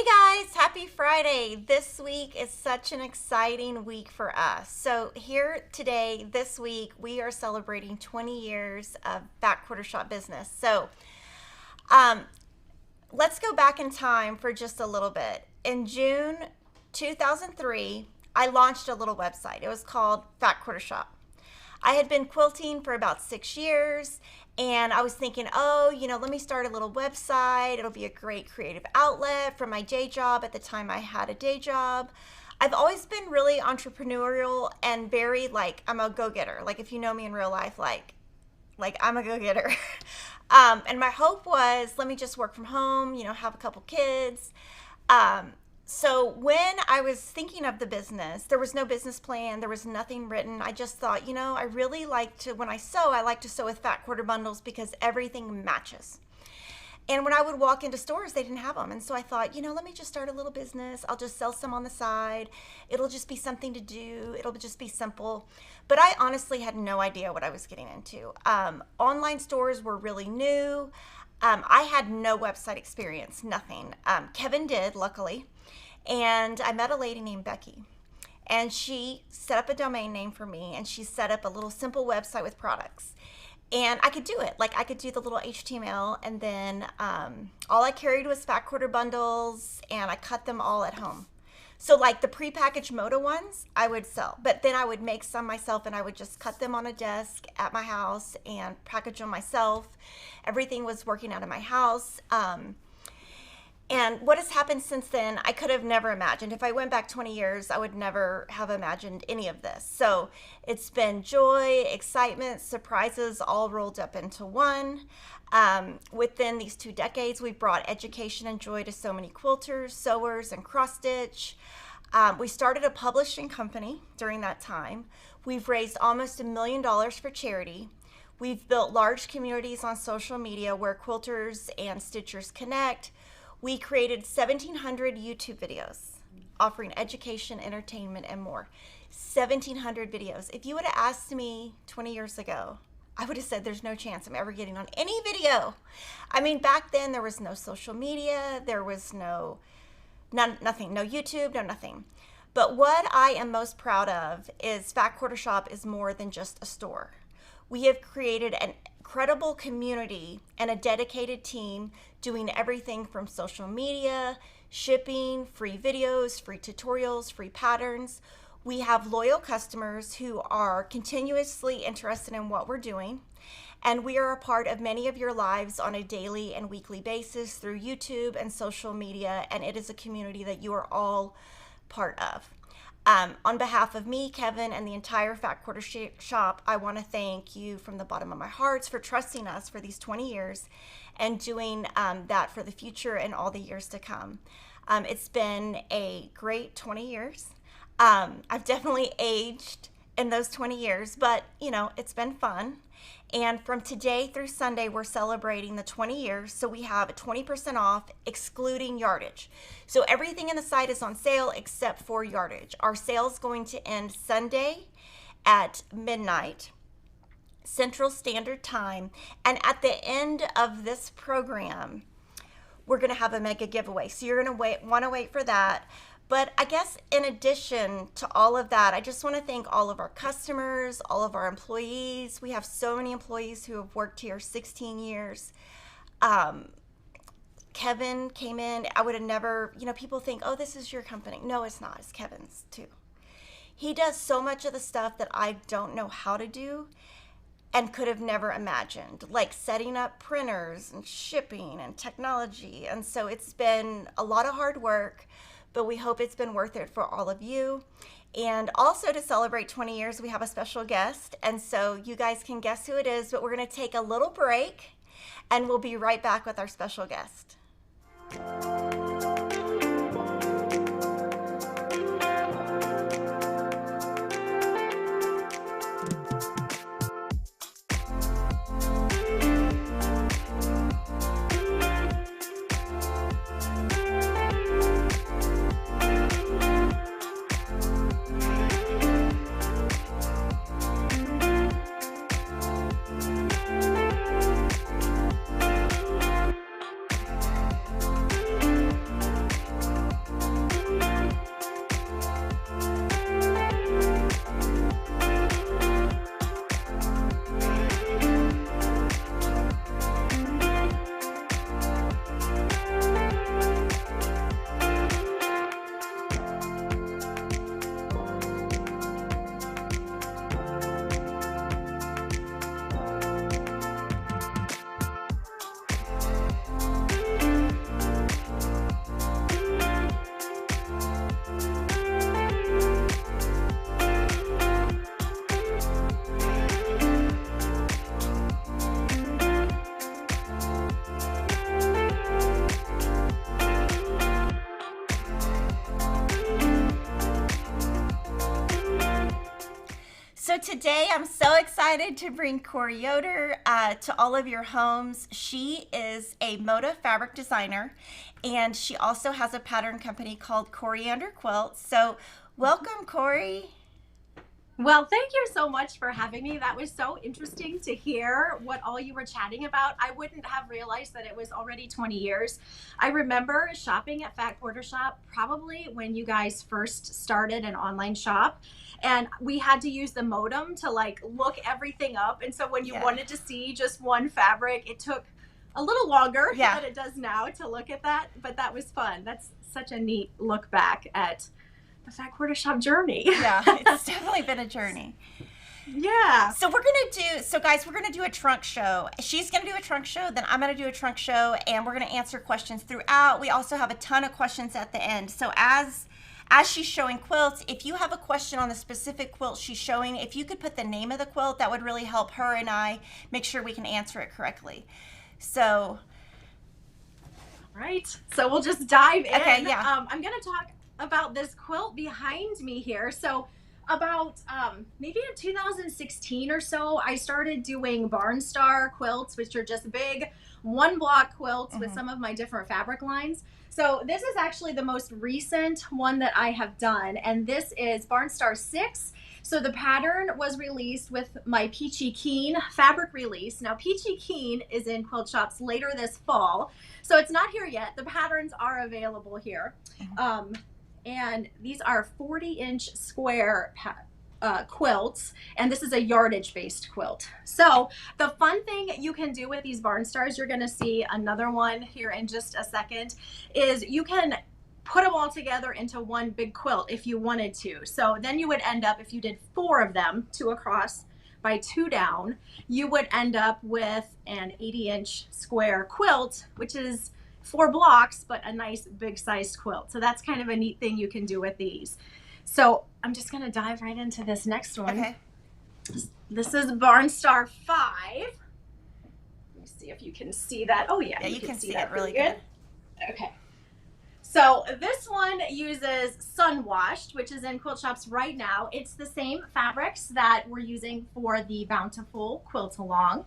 Hey guys, happy Friday. This week is such an exciting week for us. So here today, this week, we are celebrating 20 years of Fat Quarter Shop business. So um, let's go back in time for just a little bit. In June 2003, I launched a little website. It was called Fat Quarter Shop. I had been quilting for about 6 years, and I was thinking, let me start a little website. It'll be a great creative outlet for my day job. At the time, I had a day job. I've always been really entrepreneurial and very, I'm a go-getter. Like, if you know me in real life, I'm a go-getter. And my hope was, let me just work from home, have a couple kids. So when I was thinking of the business, there was no business plan. There was nothing written. I just thought, I really like to, when I sew, I like to sew with fat quarter bundles because everything matches. And when I would walk into stores, they didn't have them. And so I thought, let me just start a little business. I'll just sell some on the side. It'll just be something to do. It'll just be simple. But I honestly had no idea what I was getting into. Online stores were really new. I had no website experience, nothing. Kevin did, luckily. And I met a lady named Becky, and she set up a domain name for me, and she set up a little simple website with products. And I could do it. I could do the little HTML, and then all I carried was fat quarter bundles, and I cut them all at home. So the prepackaged Moda ones, I would sell. But then I would make some myself, and I would just cut them on a desk at my house and package them myself. Everything was working out of my house. And what has happened since then, I could have never imagined. If I went back 20 years, I would never have imagined any of this. So it's been joy, excitement, surprises all rolled up into one. Within these 2 decades, we've brought education and joy to so many quilters, sewers, and cross stitch. We started a publishing company during that time. We've raised almost $1 million for charity. We've built large communities on social media where quilters and stitchers connect. We created 1,700 YouTube videos offering education, entertainment, and more. 1,700 videos. If you would have asked me 20 years ago, I would have said there's no chance I'm ever getting on any video. I mean, back then there was no social media, there was nothing, no YouTube, no nothing. But what I am most proud of is Fat Quarter Shop is more than just a store. We have created an incredible community and a dedicated team doing everything from social media, shipping, free videos, free tutorials, free patterns. We have loyal customers who are continuously interested in what we're doing, and we are a part of many of your lives on a daily and weekly basis through YouTube and social media, and it is a community that you are all part of. On behalf of me, Kevin, and the entire Fat Quarter Shop, I want to thank you from the bottom of my heart for trusting us for these 20 years and doing that for the future and all the years to come. It's been a great 20 years. I've definitely aged in those 20 years, but it's been fun. And from today through Sunday, we're celebrating the 20 years. So we have 20% off, excluding yardage. So everything in the site is on sale except for yardage. Our sale is going to end Sunday at midnight, Central Standard Time. And at the end of this program, we're going to have a mega giveaway. So you're going to want to wait for that. But I guess in addition to all of that, I just want to thank all of our customers, all of our employees. We have so many employees who have worked here 16 years. Kevin came in. I would have never, people think, oh, this is your company. No, it's not. It's Kevin's too. He does so much of the stuff that I don't know how to do and could have never imagined, like setting up printers and shipping and technology. And so it's been a lot of hard work, but we hope it's been worth it for all of you. And also to celebrate 20 years, we have a special guest. And so you guys can guess who it is, but we're going to take a little break and we'll be right back with our special guest. today I'm so excited to bring Corey Yoder to all of your homes. She is a Moda fabric designer, and she also has a pattern company called Coriander Quilts. So welcome, Corey. Well, thank you so much for having me. That was so interesting to hear what all you were chatting about. I wouldn't have realized that it was already 20 years. I remember shopping at Fat Quarter Shop probably when you guys first started an online shop, and we had to use the modem to like look everything up. And so when you wanted to see just one fabric, it took a little longer than it does now to look at that, but that was fun. That's such a neat look back at the Fat Quarter Shop journey. Yeah, it's definitely been a journey. Yeah. So guys, we're gonna do a trunk show. She's gonna do a trunk show, then I'm gonna do a trunk show, and we're gonna answer questions throughout. We also have a ton of questions at the end. So as she's showing quilts, if you have a question on the specific quilt she's showing, if you could put the name of the quilt, that would really help her and I make sure we can answer it correctly. So, right. So we'll just dive in. Okay, yeah. I'm gonna talk about this quilt behind me here. So about maybe in 2016 or so, I started doing Barnstar quilts, which are just big one block quilts with some of my different fabric lines. So this is actually the most recent one that I have done, and this is Barnstar 6. So the pattern was released with my Peachy Keen fabric release. Now Peachy Keen is in quilt shops later this fall, so it's not here yet. The patterns are available here. And these are 40-inch square quilts, and this is a yardage based quilt. So the fun thing you can do with these Barnstars, you're going to see another one here in just a second, is you can put them all together into one big quilt if you wanted to. So then you would end up, if you did 4 of them, 2 across by 2 down, you would end up with an 80-inch square quilt, which is 4 blocks, but a nice big sized quilt. So that's kind of a neat thing you can do with these. So I'm just going to dive right into this next one. Okay. This is Barnstar 5. Let me see if you can see that. Oh yeah, you can see that really good. Okay. So this one uses Sunwashed, which is in quilt shops right now. It's the same fabrics that we're using for the Bountiful Quilt Along,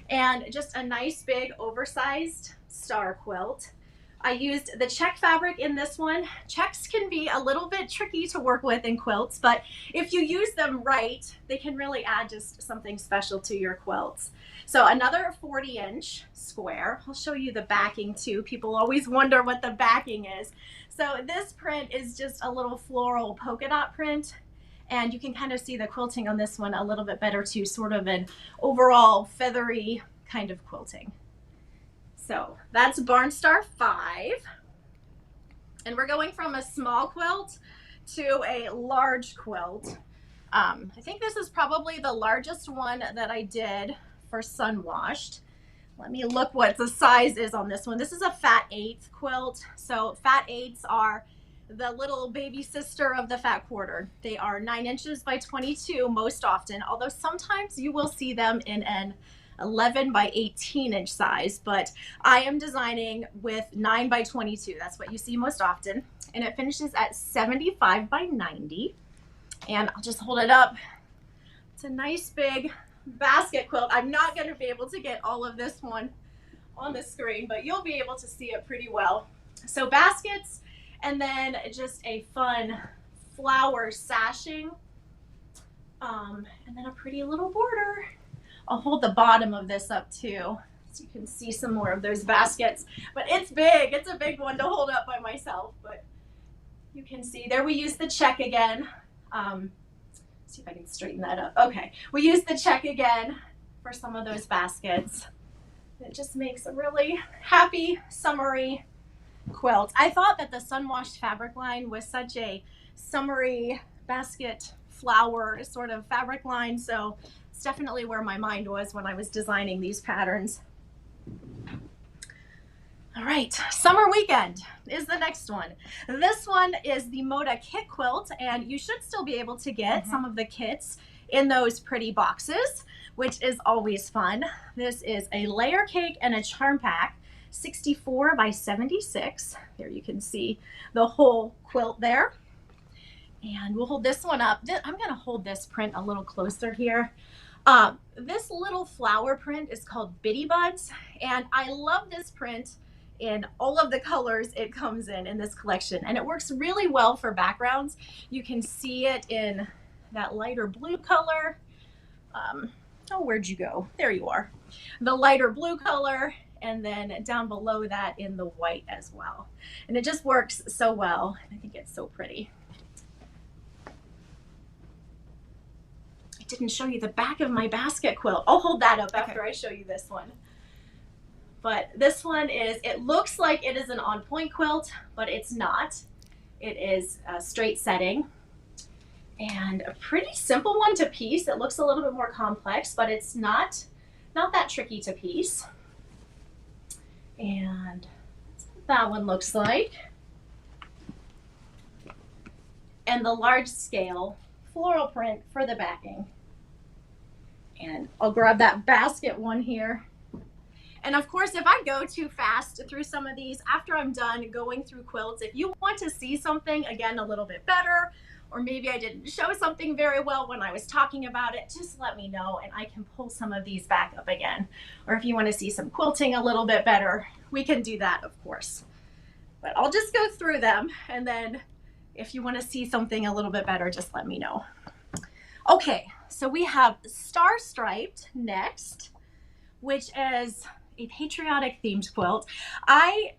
and just a nice big oversized star quilt. I used the check fabric in this one. Checks can be a little bit tricky to work with in quilts, but if you use them right, they can really add just something special to your quilts. So another 40-inch square. I'll show you the backing too. People always wonder what the backing is. So this print is just a little floral polka dot print, and you can kind of see the quilting on this one a little bit better too, sort of an overall feathery kind of quilting. So that's Barnstar 5. And we're going from a small quilt to a large quilt. I think this is probably the largest one that I did for Sunwashed. Let me look what the size is on this one. This is a Fat 8 quilt. So Fat 8s are the little baby sister of the Fat Quarter. They are 9 inches by 22 most often, although sometimes you will see them in an 11 by 18 inch size, but I am designing with 9 by 22. That's what you see most often. And it finishes at 75 by 90. And I'll just hold it up. It's a nice big basket quilt. I'm not going to be able to get all of this one on the screen, but you'll be able to see it pretty well. So baskets, and then just a fun flower sashing, and then a pretty little border. I'll hold the bottom of this up too, so you can see some more of those baskets. But it's big. It's a big one to hold up by myself, but you can see there we use the check again. See if I can straighten that up. Okay, we use the check again for some of those baskets. It just makes a really happy, summery quilt. I thought that the Sunwashed fabric line was such a summery basket flower sort of fabric line, so it's definitely where my mind was when I was designing these patterns. All right, Summer Weekend is the next one. This one is the Moda kit quilt, and you should still be able to get some of the kits in those pretty boxes, which is always fun. This is a layer cake and a charm pack, 64 by 76. There you can see the whole quilt there. And we'll hold this one up. I'm going to hold this print a little closer here. This little flower print is called Bitty Buds, and I love this print in all of the colors it comes in this collection, and it works really well for backgrounds. You can see it in that lighter blue color. Oh, where'd you go? There you are. The lighter blue color, and then down below that in the white as well. And it just works so well. I think it's so pretty. I didn't show you the back of my basket quilt. I'll hold that up after I show you this one. But this one it looks like it is an on-point quilt, but it's not. It is a straight setting and a pretty simple one to piece. It looks a little bit more complex, but it's not that tricky to piece. And that's what that one looks like. And the large scale floral print for the backing. And I'll grab that basket one here. And of course, if I go too fast through some of these, after I'm done going through quilts, if you want to see something, again, a little bit better, or maybe I didn't show something very well when I was talking about it, just let me know and I can pull some of these back up again. Or if you want to see some quilting a little bit better, we can do that, of course. But I'll just go through them, and then if you want to see something a little bit better, just let me know. Okay, so we have Star Striped next, which is a patriotic themed quilt. I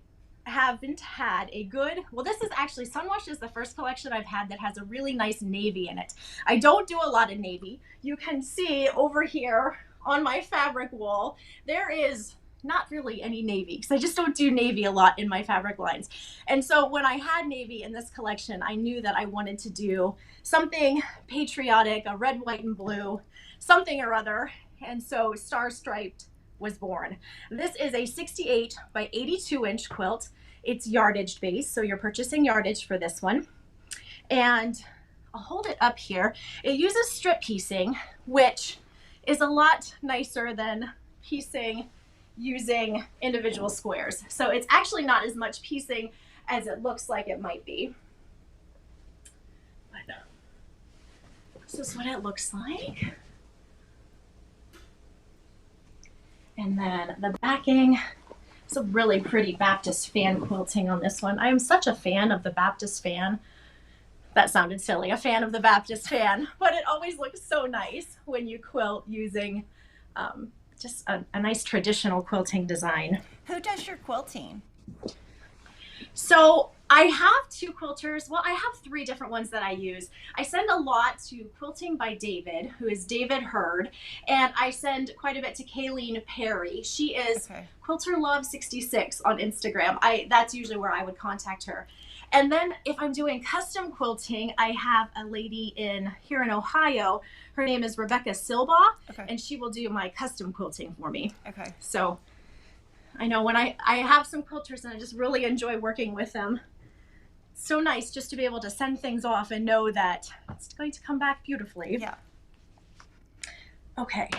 haven't had a good, well, this is actually, Sunwashed is the first collection I've had that has a really nice navy in it. I don't do a lot of navy. You can see over here on my fabric wall, there is not really any navy because I just don't do navy a lot in my fabric lines. And so when I had navy in this collection, I knew that I wanted to do something patriotic, a red, white, and blue, something or other. And so Star Striped was born. This is a 68 by 82 inch quilt. It's yardage based, so you're purchasing yardage for this one. And I'll hold it up here. It uses strip piecing, which is a lot nicer than piecing using individual squares. So it's actually not as much piecing as it looks like it might be. But this is what it looks like. And then the backing, it's a really pretty Baptist fan quilting on this one. I am such a fan of the Baptist fan. That sounded silly, a fan of the Baptist fan, but it always looks so nice when you quilt using just a nice traditional quilting design. Who does your quilting? So I have two quilters. Well, I have three different ones that I use. I send a lot to Quilting by David, who is David Hurd, and I send quite a bit to Kayleen Perry. She is Quilter Love 66 on Instagram. That's usually where I would contact her. And then if I'm doing custom quilting, I have a lady here in Ohio. Her name is Rebecca Silbaugh, and she will do my custom quilting for me. Okay. So I know when I have some quilters and I just really enjoy working with them. It's so nice just to be able to send things off and know that it's going to come back beautifully. Yeah. Okay,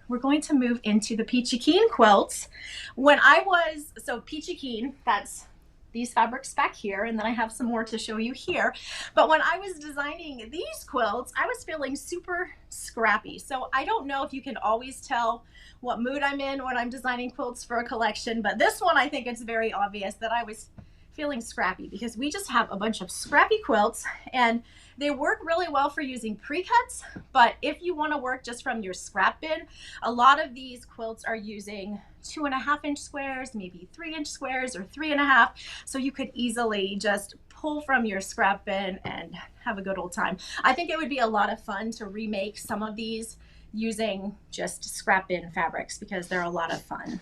we're going to move into the Peachy Keen quilts. So Peachy Keen, that's these fabrics back here, and then I have some more to show you here. But when I was designing these quilts, I was feeling super scrappy. So I don't know if you can always tell what mood I'm in when I'm designing quilts for a collection, but this one I think it's very obvious that I was feeling scrappy because we just have a bunch of scrappy quilts and they work really well for using pre-cuts. But if you want to work just from your scrap bin, a lot of these quilts are using 2.5 inch squares, maybe 3 inch squares or 3.5. So you could easily just pull from your scrap bin and have a good old time. I think it would be a lot of fun to remake some of these using just scrap bin fabrics because they're a lot of fun.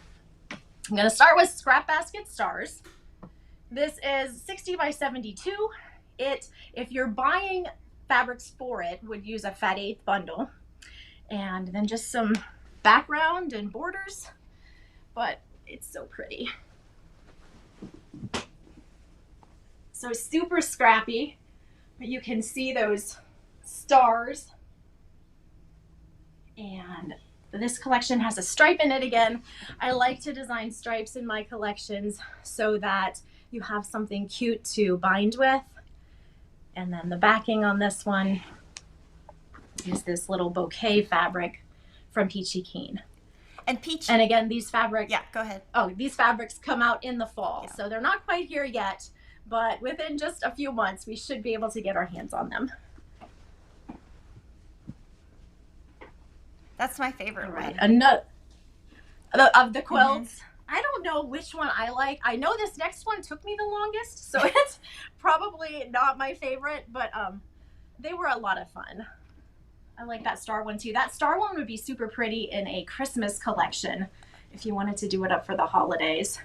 I'm going to start with Scrap Basket Stars. This is 60 by 72. If you're buying fabrics for it, would use a fat 8th bundle. And then just some background and borders, but it's so pretty. So super scrappy, but you can see those stars. And this collection has a stripe in it again. I like to design stripes in my collections so that you have something cute to bind with. And then the backing on this one is this little bouquet fabric from Peachy Keen. And again, these fabrics. Yeah, go ahead. Oh, these fabrics come out in the fall, yeah. So they're not quite here yet, but within just a few months, we should be able to get our hands on them. That's my favorite one. Another of the quilts. I don't know which one I like. I know this next one took me the longest, so it's probably not my favorite, but they were a lot of fun. I like that star one too. That star one would be super pretty in a Christmas collection if you wanted to do it up for the holidays.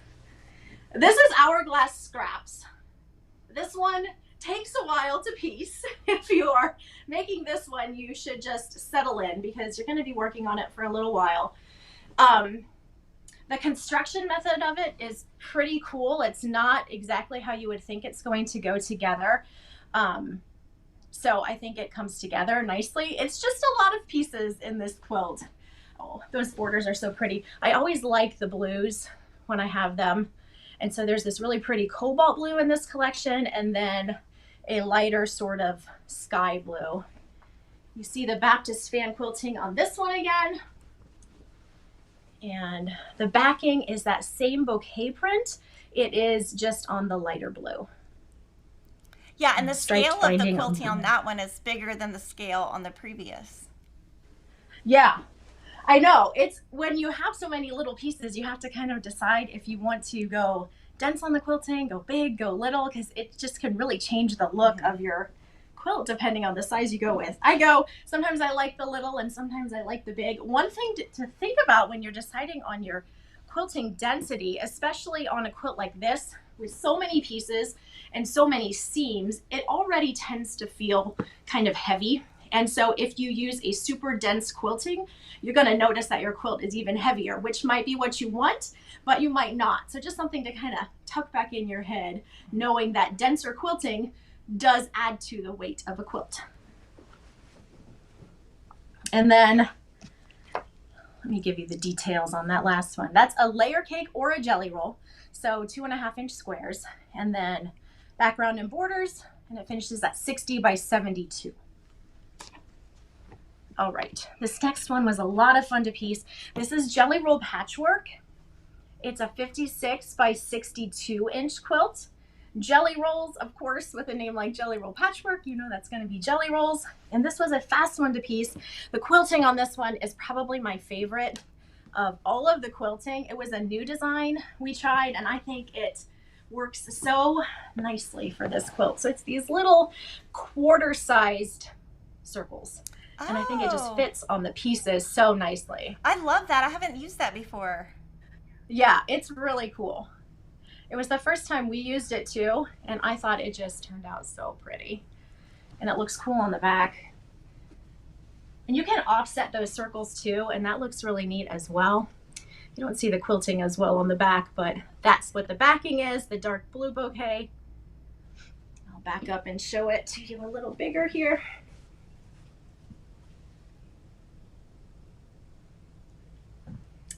This is Hourglass Scraps. This one takes a while to piece. If you are making this one, you should just settle in because you're going to be working on it for a little while. The construction method of it is pretty cool. It's not exactly how you would think it's going to go together. So I think it comes together nicely. It's just a lot of pieces in this quilt. Oh, those borders are so pretty. I always like the blues when I have them. And so there's this really pretty cobalt blue in this collection, and then a lighter sort of sky blue. You see the Baptist fan quilting on this one again. And the backing is that same bouquet print. It is just on the lighter blue. Yeah, and the scale of the quilting on that one is bigger than the scale on the previous. Yeah, I know. It's when you have so many little pieces, you have to kind of decide if you want to go dense on the quilting, go big, go little, because it just can really change the look of your quilt depending on the size you go with. Sometimes I like the little and sometimes I like the big. One thing to think about when you're deciding on your quilting density, especially on a quilt like this with so many pieces and so many seams, it already tends to feel kind of heavy. And so if you use a super dense quilting, you're going to notice that your quilt is even heavier, which might be what you want, but you might not. So just something to kind of tuck back in your head, knowing that denser quilting does add to the weight of a quilt. And then let me give you the details on that last one. That's a layer cake or a jelly roll. So 2.5-inch squares, and then background and borders, and it finishes at 60 by 72. All right, this next one was a lot of fun to piece. This is jelly roll patchwork. It's a 56 by 62-inch quilt. Jelly rolls, of course, with a name like Jelly Roll Patchwork, you know that's going to be jelly rolls. And this was a fast one to piece. The quilting on this one is probably my favorite of all of the quilting. It was a new design we tried, and I think it works so nicely for this quilt. So it's these little quarter-sized circles. Oh. And I think it just fits on the pieces so nicely. I love that. I haven't used that before. Yeah, it's really cool. It was the first time we used it too, and I thought it just turned out so pretty. And it looks cool on the back. And you can offset those circles too, and that looks really neat as well. You don't see the quilting as well on the back, but that's what the backing is, the dark blue bouquet. I'll back up and show it to you a little bigger here.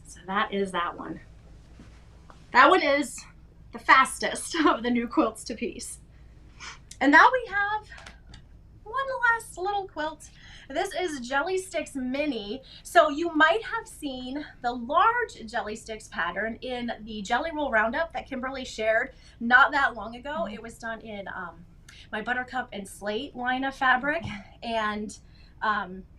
So that is that one. That one is the fastest of the new quilts to piece. And now we have one last little quilt. This is Jelly Sticks Mini. So you might have seen the large Jelly Sticks pattern in the Jelly Roll Roundup that Kimberly shared not that long ago. It was done in my Buttercup and Slate line of fabric, and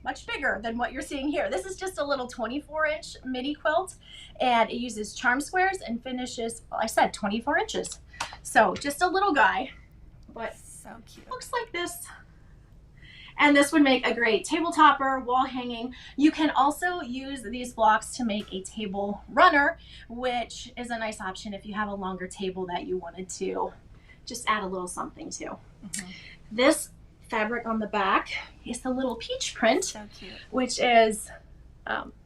much bigger than what you're seeing here. This is just a little 24-inch mini quilt, and it uses charm squares and finishes, well, I said 24 inches. So just a little guy, but so cute. Looks like this. And this would make a great table topper, wall hanging. You can also use these blocks to make a table runner, which is a nice option if you have a longer table that you wanted to just add a little something to. This fabric on the back is the little peach print, so cute, which is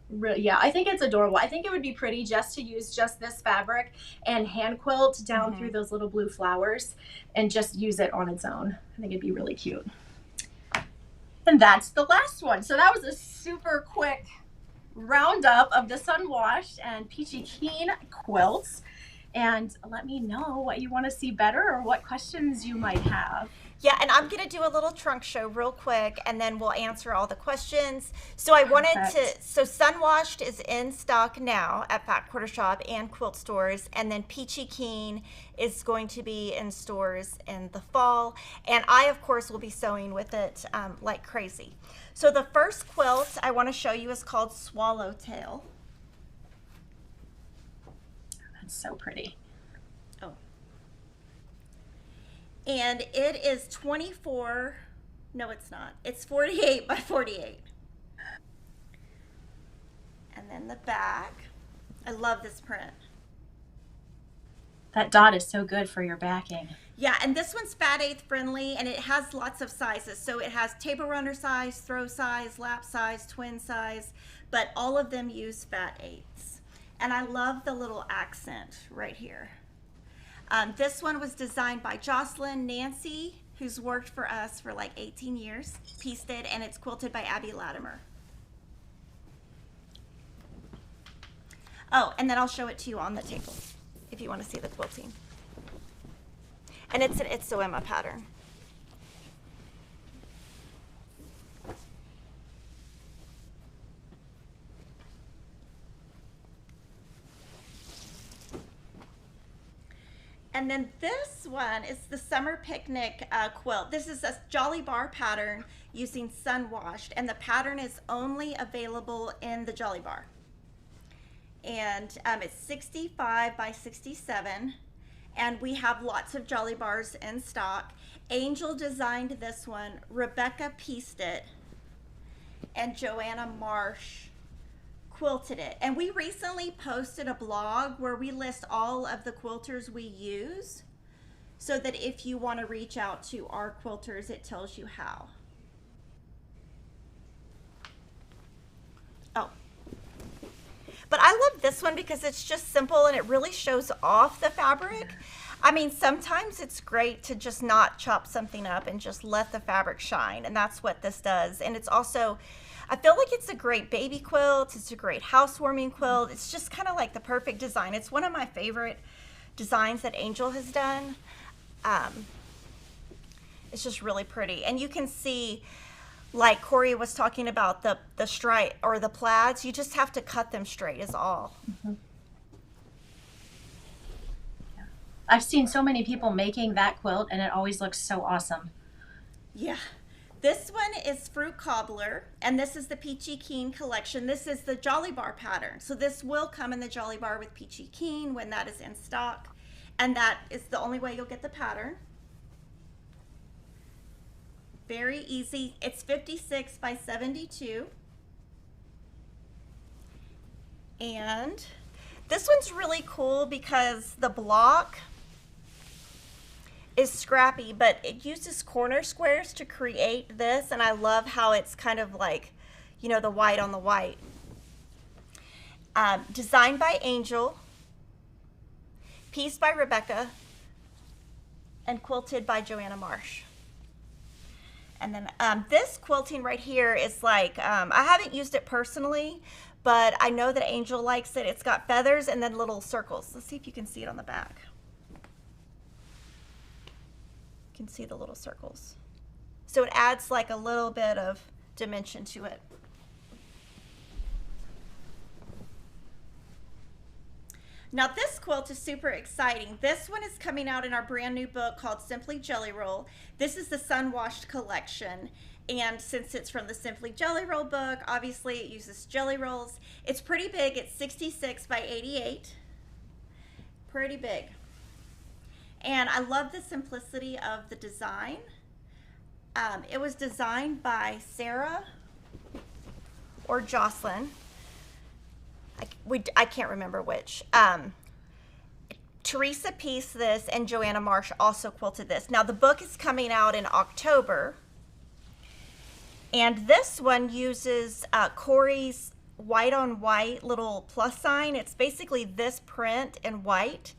really, yeah, I think it's adorable. I think it would be pretty just to use just this fabric and hand quilt down through those little blue flowers and just use it on its own. I think it'd be really cute. And that's the last one. So that was a super quick roundup of the Sunwashed and Peachy Keen quilts. and let me know what you want to see better or what questions you might have. Yeah, and I'm going to do a little trunk show real quick, and then we'll answer all the questions. So I wanted so Sunwashed is in stock now at Fat Quarter Shop and quilt stores, and then Peachy Keen is going to be in stores in the fall. And I, of course, will be sewing with it like crazy. So the first quilt I want to show you is called Swallowtail. That's so pretty. And it is 24, no it's not, it's 48 by 48. And then the back, I love this print. That dot is so good for your backing. Yeah, and this one's fat eighth friendly, and it has lots of sizes. So it has table runner size, throw size, lap size, twin size, but all of them use fat eighths. And I love the little accent right here. This one was designed by Jocelyn Nancy, who's worked for us for like 18 years, pieced it, and it's quilted by Abby Latimer. Oh, and then I'll show it to you on the table if you want to see the quilting. And it's an Itzoema pattern. And then this one is the Summer Picnic quilt. This is a Jolly Bar pattern using Sunwashed, and the pattern is only available in the Jolly Bar. And it's 65 by 67, and we have lots of Jolly Bars in stock. Angel designed this one, Rebecca pieced it, and Joanna Marsh quilted it. And we recently posted a blog where we list all of the quilters we use, so that if you want to reach out to our quilters, it tells you how. Oh, but I love this one because it's just simple and it really shows off the fabric. I mean, sometimes it's great to just not chop something up and just let the fabric shine, and that's what this does. And it's also, I feel like it's a great baby quilt. It's a great housewarming quilt. It's just kind of like the perfect design. It's one of my favorite designs that Angel has done. It's just really pretty. And you can see, like Corey was talking about, the stripe or the plaids, you just have to cut them straight is all. Mm-hmm. Yeah. I've seen so many people making that quilt, and it always looks so awesome. Yeah. This one is Fruit Cobbler, and this is the Peachy Keen collection. This is the Jolly Bar pattern. So this will come in the Jolly Bar with Peachy Keen when that is in stock. And that is the only way you'll get the pattern. Very easy. It's 56 by 72. And this one's really cool because the block is scrappy, but it uses corner squares to create this, and I love how it's kind of like, you know, the white on the white. Designed by Angel, pieced by Rebecca, and quilted by Joanna Marsh. And then this quilting right here is like, I haven't used it personally, but I know that Angel likes it. It's got feathers and then little circles. Let's see if you can see it on the back. You can see the little circles. So it adds like a little bit of dimension to it. Now this quilt is super exciting. This one is coming out in our brand new book called Simply Jelly Roll. This is the Sunwashed collection. And since it's from the Simply Jelly Roll book, obviously it uses jelly rolls. It's pretty big. It's 66 by 88. Pretty big. And I love the simplicity of the design. It was designed by Sarah or Jocelyn. I can't remember which. Teresa pieced this, and Joanna Marsh also quilted this. Now the book is coming out in October, and this one uses Corey's white on white little plus sign. It's basically this print in white,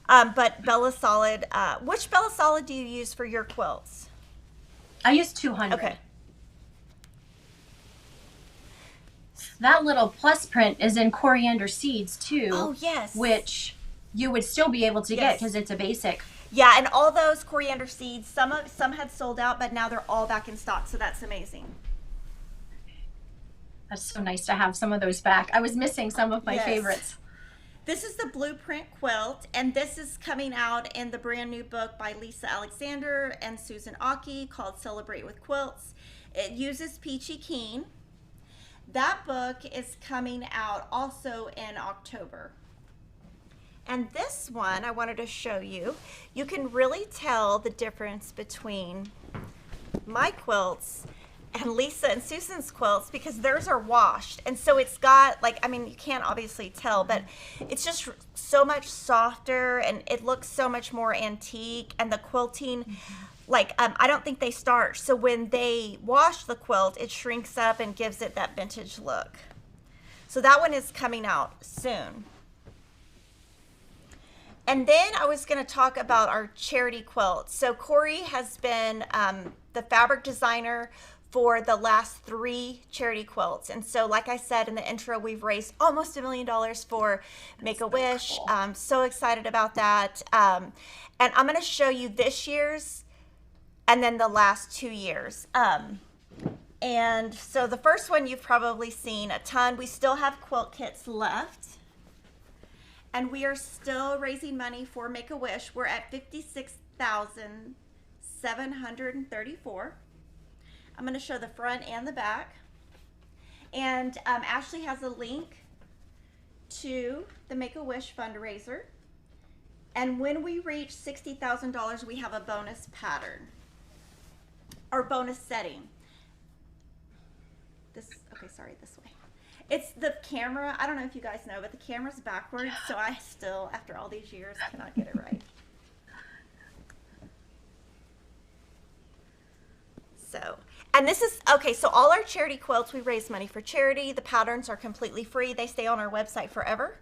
but Bella Solid. Which Bella Solid do you use for your quilts? I use 200. Okay. That little plus print is in Coriander Seeds too. Oh, yes. Which you would still be able to get Yes. because it's a basic. Yeah, and all those coriander seeds, some had sold out, but now they're all back in stock, so that's amazing. That's so nice to have some of those back. I was missing some of my Yes. favorites. This is the Blueprint Quilt, and this is coming out in the brand new book by Lisa Alexander and Susan Aki called Celebrate with Quilts. It uses Peachy Keen. That book is coming out also in October. And this one I wanted to show you. You can really tell the difference between my quilts and Lisa and Susan's quilts because theirs are washed. And so it's got, like, I mean, you can't obviously tell, but it's just so much softer and it looks so much more antique. And the quilting, like, I don't think they starch. So when they wash the quilt, it shrinks up and gives it that vintage look. So that one is coming out soon. And then I was going to talk about our charity quilt. So Corey has been the fabric designer for the last 3 charity quilts. And so, like I said in the intro, we've raised almost $1 million for Make-A-Wish. Cool. I'm so excited about that. And I'm going to show you this year's and then the last 2 years. And so the first one you've probably seen a ton. We still have quilt kits left. And we are still raising money for Make-A-Wish. We're at $56,734. I'm going to show the front and the back. And Ashley has a link to the Make-A-Wish fundraiser. And when we reach $60,000, we have a bonus pattern or bonus setting. This way. It's the camera. I don't know if you guys know, but the camera's backwards, so I still, after all these years, cannot get it right. So, and this is, okay, so all our charity quilts, we raise money for charity. The patterns are completely free. They stay on our website forever.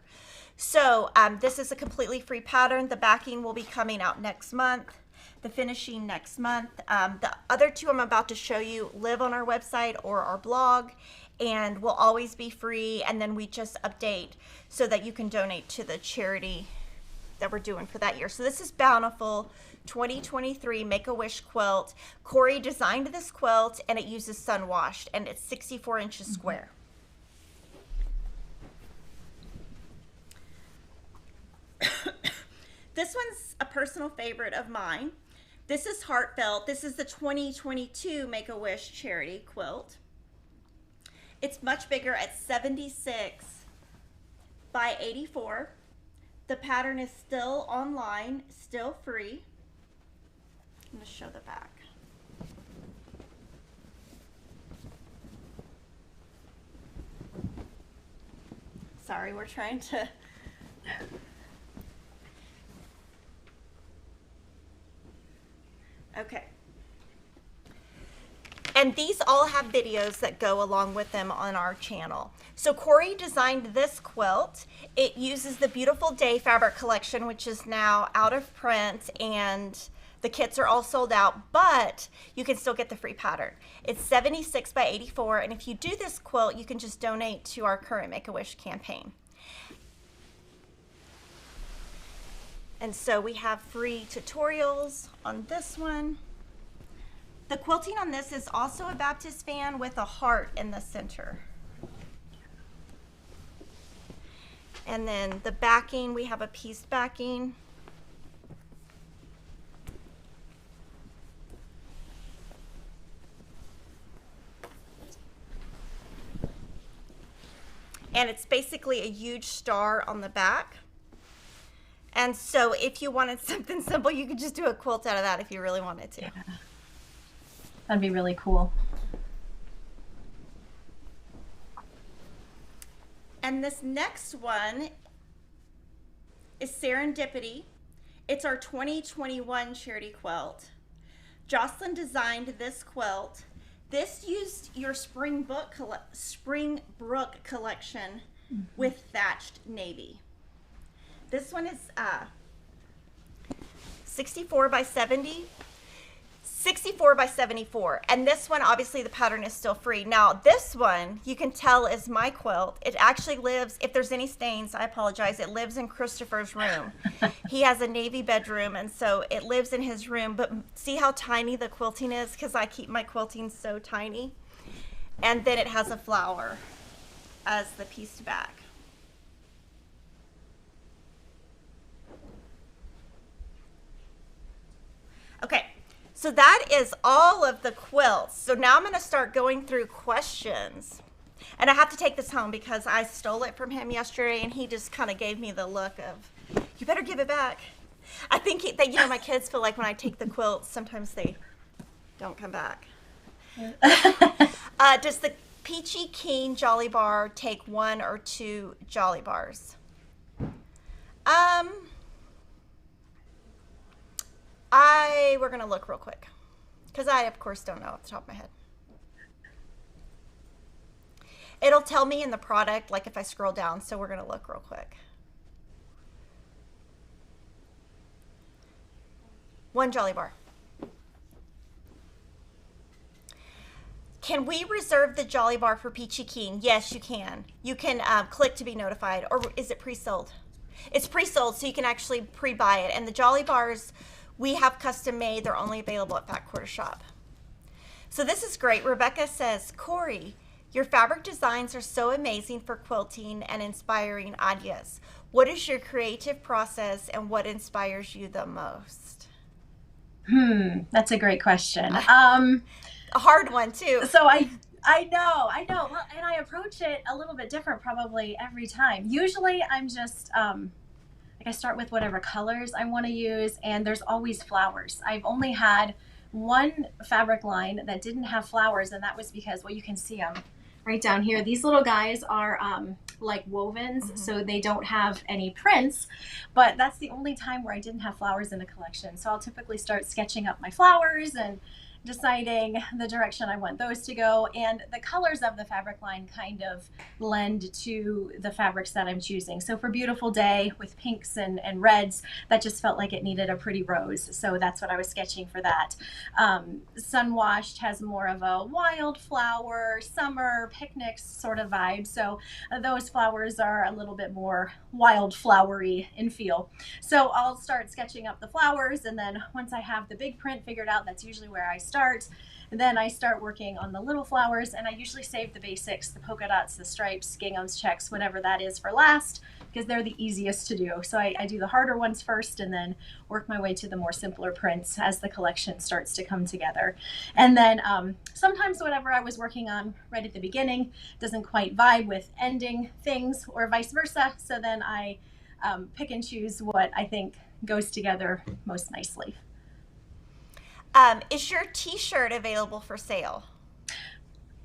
So this is a completely free pattern. The backing will be coming out next month. The finishing next month. The other 2 I'm about to show you live on our website or our blog and will always be free. And then we just update so that you can donate to the charity that we're doing for that year. So this is Bountiful 2023 Make-A-Wish quilt. Corey designed this quilt and it uses Sunwashed and it's 64 inches square. This one's a personal favorite of mine. This is Heartfelt. This is the 2022 Make-A-Wish charity quilt. It's much bigger at 76 by 84. The pattern is still online, still free. I'm going to show the back. Sorry, we're trying to... Okay. And these all have videos that go along with them on our channel. So Corey designed this quilt. It uses the Beautiful Day fabric collection, which is now out of print, and the kits are all sold out, but you can still get the free pattern. It's 76 by 84, and if you do this quilt, you can just donate to our current Make-A-Wish campaign. And so we have free tutorials on this one. The quilting on this is also a Baptist fan with a heart in the center. And then the backing, we have a pieced backing. And it's basically a huge star on the back. And so if you wanted something simple, you could just do a quilt out of that if you really wanted to. Yeah. That'd be really cool. And this next one is Serendipity. It's our 2021 charity quilt. Jocelyn designed this quilt. This used your Springbrook collection with thatched navy. This one is 64 by 70. 64 by 74. And this one, obviously the pattern is still free. Now this one, you can tell is my quilt. It actually lives, if there's any stains, I apologize. It lives in Christopher's room. He has a navy bedroom, and so it lives in his room. But see how tiny the quilting is? Because I keep my quilting so tiny. And then it has a flower as the piece back. Okay. So that is all of the quilts. So now I'm going to start going through questions. And I have to take this home because I stole it from him yesterday, and he just kind of gave me the look of, you better give it back. I think that, my kids feel like when I take the quilts, sometimes they don't come back. Does the Peachy Keen Jolly Bar take 1 or 2 Jolly Bars? We're going to look real quick because I, of course, don't know off the top of my head. It'll tell me in the product, like if I scroll down, so we're going to look real quick. 1 Jolly Bar. Can we reserve the Jolly Bar for Peachy Keen? Yes, you can. You can click to be notified, or is it pre-sold? It's pre-sold, so you can actually pre-buy it. And the Jolly Bars, we have custom made. They're only available at Fat Quarter Shop. So this is great. Rebecca says, Corey, your fabric designs are so amazing for quilting and inspiring ideas. What is your creative process and what inspires you the most? That's a great question. A hard one too. So I know. Well, and I approach it a little bit different probably every time. Usually I'm just, I start with whatever colors I want to use, and there's always flowers. I've only had one fabric line that didn't have flowers, and that was because, well, you can see them right down here. These little guys are like wovens, so they don't have any prints, but that's the only time where I didn't have flowers in a collection. So I'll typically start sketching up my flowers and deciding the direction I want those to go, and the colors of the fabric line kind of lend to the fabrics that I'm choosing. So for Beautiful Day with pinks and reds, that just felt like it needed a pretty rose, so that's what I was sketching for that. Sunwashed has more of a wildflower, summer, picnics sort of vibe, so those flowers are a little bit more wildflowery in feel. So I'll start sketching up the flowers, and then once I have the big print figured out, that's usually where I start. And then I start working on the little flowers, and I usually save the basics, the polka dots, the stripes, ginghams, checks, whatever that is, for last, because they're the easiest to do. So I do the harder ones first, and then work my way to the more simpler prints as the collection starts to come together. And then sometimes whatever I was working on right at the beginning doesn't quite vibe with ending things, or vice versa. So then I pick and choose what I think goes together most nicely. Is your t-shirt available for sale?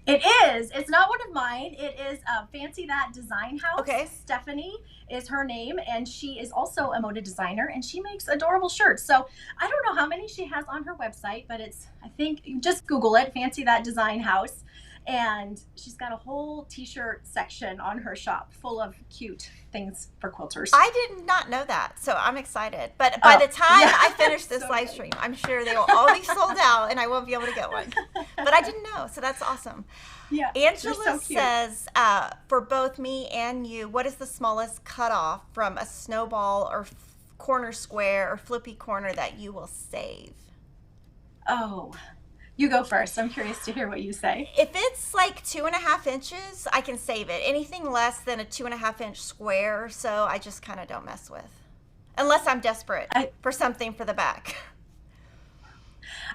It is. It's not one of mine. It is Fancy That Design House. Okay. Stephanie is her name, and she is also a moda designer, and she makes adorable shirts. So I don't know how many she has on her website, but it's, I think, just Google it, Fancy That Design House. And she's got a whole t-shirt section on her shop full of cute things for quilters. I did not know that, so I'm excited. But by the time I finish this live stream, I'm sure they will all be sold out and I won't be able to get one. But I didn't know, so that's awesome. Yeah, Angela says, for both me and you, what is the smallest cutoff from a snowball or corner square or flippy corner that you will save? Oh, you go first. I'm curious to hear what you say. If it's like 2.5 inches, I can save it. Anything less than a 2.5 inch square or so, I just kind of don't mess with. Unless I'm desperate for something for the back.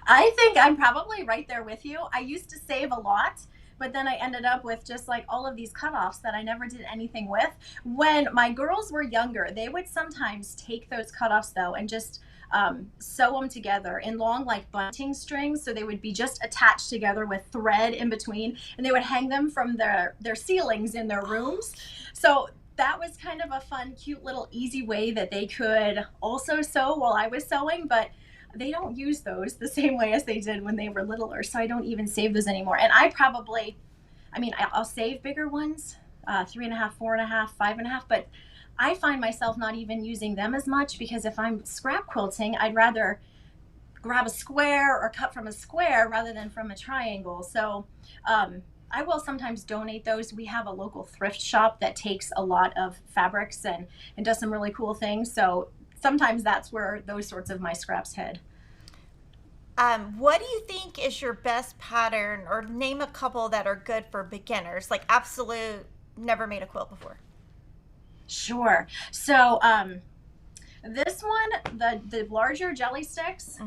I think I'm probably right there with you. I used to save a lot, but then I ended up with just like all of these cutoffs that I never did anything with. When my girls were younger, they would sometimes take those cutoffs though and just sew them together in long like bunting strings, so they would be just attached together with thread in between, and they would hang them from their ceilings in their rooms. So that was kind of a fun, cute little easy way that they could also sew while I was sewing, but they don't use those the same way as they did when they were littler, so I don't even save those anymore. And I'll save bigger ones, 3.5, 4.5, 5.5, but I find myself not even using them as much, because if I'm scrap quilting, I'd rather grab a square or cut from a square rather than from a triangle. So I will sometimes donate those. We have a local thrift shop that takes a lot of fabrics and does some really cool things. So sometimes that's where those sorts of my scraps head. What do you think is your best pattern, or name a couple that are good for beginners, like absolute never made a quilt before? Sure. So this one, the larger jelly sticks,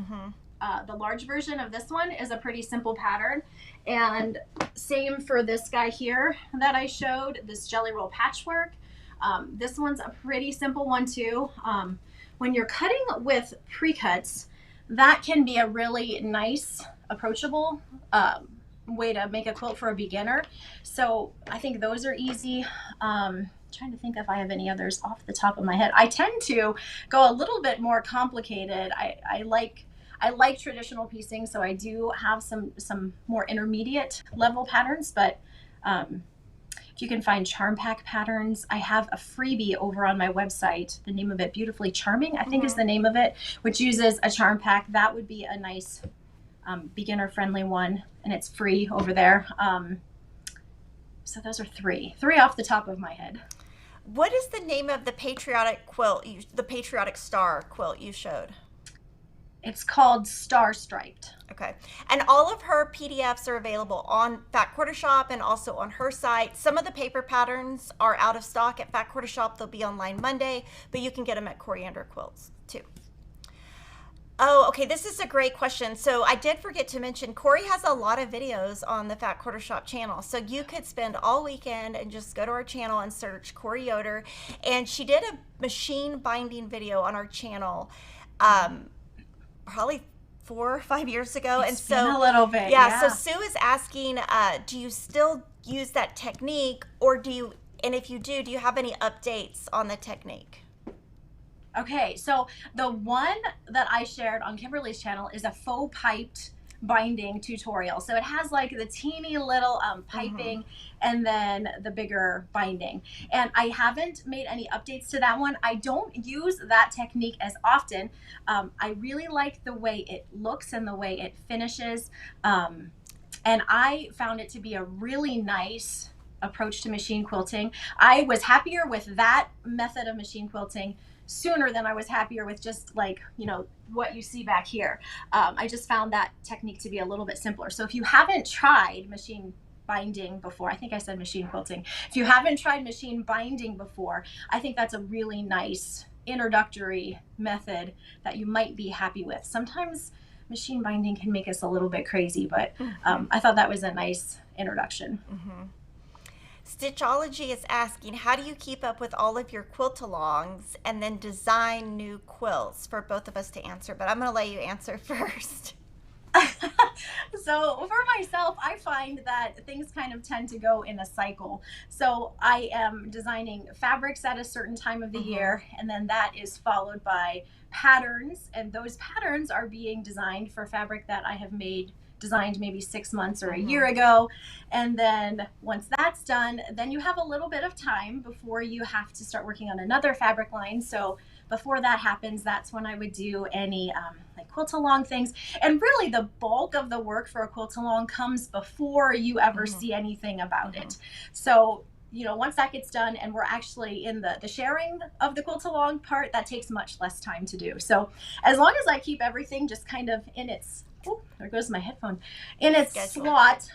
the large version of this one is a pretty simple pattern. And same for this guy here that I showed, this jelly roll patchwork. This one's a pretty simple one too. When you're cutting with pre-cuts, that can be a really nice, approachable way to make a quilt for a beginner. So I think those are easy. Trying to think if I have any others off the top of my head. I tend to go a little bit more complicated. I like traditional piecing, so I do have some more intermediate level patterns, but if you can find charm pack patterns, I have a freebie over on my website. The name of it, Beautifully Charming, I think is the name of it, which uses a charm pack. That would be a nice beginner friendly one, and it's free over there. So those are three off the top of my head. What is the name of the patriotic quilt, the patriotic star quilt you showed? It's called Star Striped. Okay. And all of her PDFs are available on Fat Quarter Shop and also on her site. Some of the paper patterns are out of stock at Fat Quarter Shop. They'll be online Monday, but you can get them at Coriander Quilts too. Oh, okay. This is a great question. So I did forget to mention, Corey has a lot of videos on the Fat Quarter Shop channel. So you could spend all weekend and just go to our channel and search Corey Yoder. And she did a machine binding video on our channel probably 4 or 5 years ago. It's been a little bit. Yeah. So Sue is asking, do you still use that technique, or and if you do you have any updates on the technique? Okay, so the one that I shared on Kimberly's channel is a faux piped binding tutorial. So it has like the teeny little piping and then the bigger binding. And I haven't made any updates to that one. I don't use that technique as often. I really like the way it looks and the way it finishes. And I found it to be a really nice approach to machine quilting. I was happier with that method of machine quilting sooner than I was happier with just like, you know, what you see back here. I just found that technique to be a little bit simpler. So if you haven't tried machine binding before, I think I said machine quilting. If you haven't tried machine binding before, I think that's a really nice introductory method that you might be happy with. Sometimes machine binding can make us a little bit crazy, but I thought that was a nice introduction. Stitchology is asking, how do you keep up with all of your quilt-alongs and then design new quilts? For both of us to answer, but I'm going to let you answer first. So for myself, I find that things kind of tend to go in a cycle. So I am designing fabrics at a certain time of the year, and then that is followed by patterns, and those patterns are being designed for fabric that I have designed maybe 6 months or a year ago. And then once that's done, then you have a little bit of time before you have to start working on another fabric line. So before that happens, that's when I would do any like quilt along things. And really the bulk of the work for a quilt along comes before you ever see anything about it. So, you know, once that gets done and we're actually in the sharing of the quilt along part, that takes much less time to do. So as long as I keep everything just kind of in its, oh, there goes my headphone, in its slot,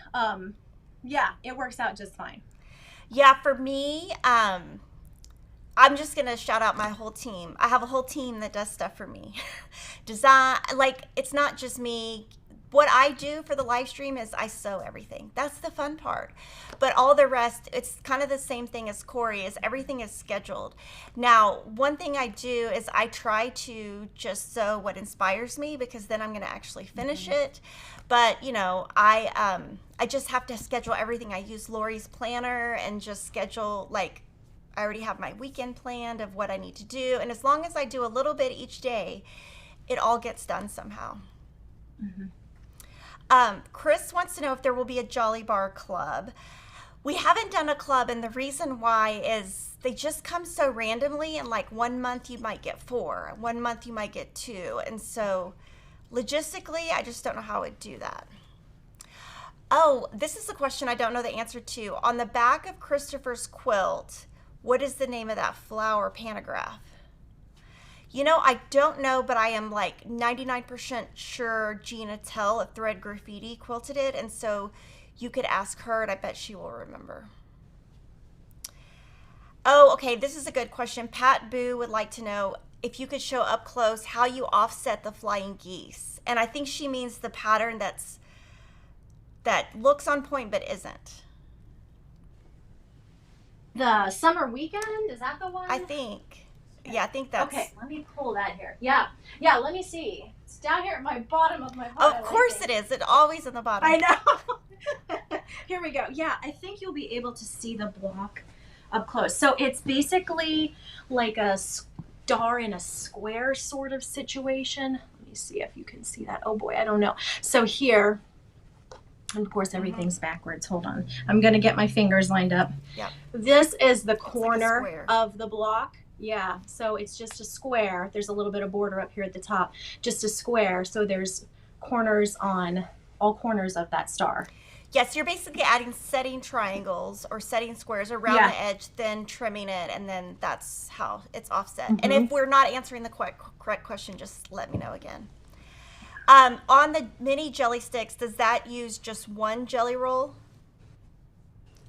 yeah, it works out just fine. Yeah, for me, I'm just going to shout out my whole team. I have a whole team that does stuff for me. Design, like, it's not just me. What I do for the live stream is I sew everything. That's the fun part. But all the rest, it's kind of the same thing as Corey, is everything is scheduled. Now, one thing I do is I try to just sew what inspires me, because then I'm going to actually finish it. But, you know, I just have to schedule everything. I use Lori's planner and just schedule, like, I already have my weekend planned of what I need to do. And as long as I do a little bit each day, it all gets done somehow. Chris wants to know if there will be a Jolly Bar Club. We haven't done a club, and the reason why is they just come so randomly, and like 1 month you might get 4, 1 month you might get 2, and so Logistically, I just don't know how I would do that. Oh, this is a question I don't know the answer to. On the back of Christopher's quilt, what is the name of that flower pantograph? You know, I don't know, but I am like 99% sure Gina Tell of Thread Graffiti quilted it, and so you could ask her, and I bet she will remember. Oh, okay, this is a good question. Pat Boo would like to know if you could show up close how you offset the flying geese. And I think she means the pattern that looks on point but isn't. The summer weekend, is that the one? I think. Yeah, I think that's. Okay, let me pull that here. Yeah, let me see. It's down here at my bottom of my pile. Of course it is. It's always in the bottom. I know. Here we go. Yeah, I think you'll be able to see the block up close. So it's basically like a star in a square sort of situation. Let me see if you can see that. Oh boy, I don't know. So here, and of course everything's backwards. Hold on. I'm going to get my fingers lined up. Yeah. This is the corner of the block. Yeah, so it's just a square. There's a little bit of border up here at the top. Just a square. So there's corners on all corners of that star. Yes, you're basically adding setting triangles or setting squares around the edge, then trimming it, and then that's how it's offset. And if we're not answering the correct question, just let me know again. On the mini jelly sticks, does that use just one jelly roll?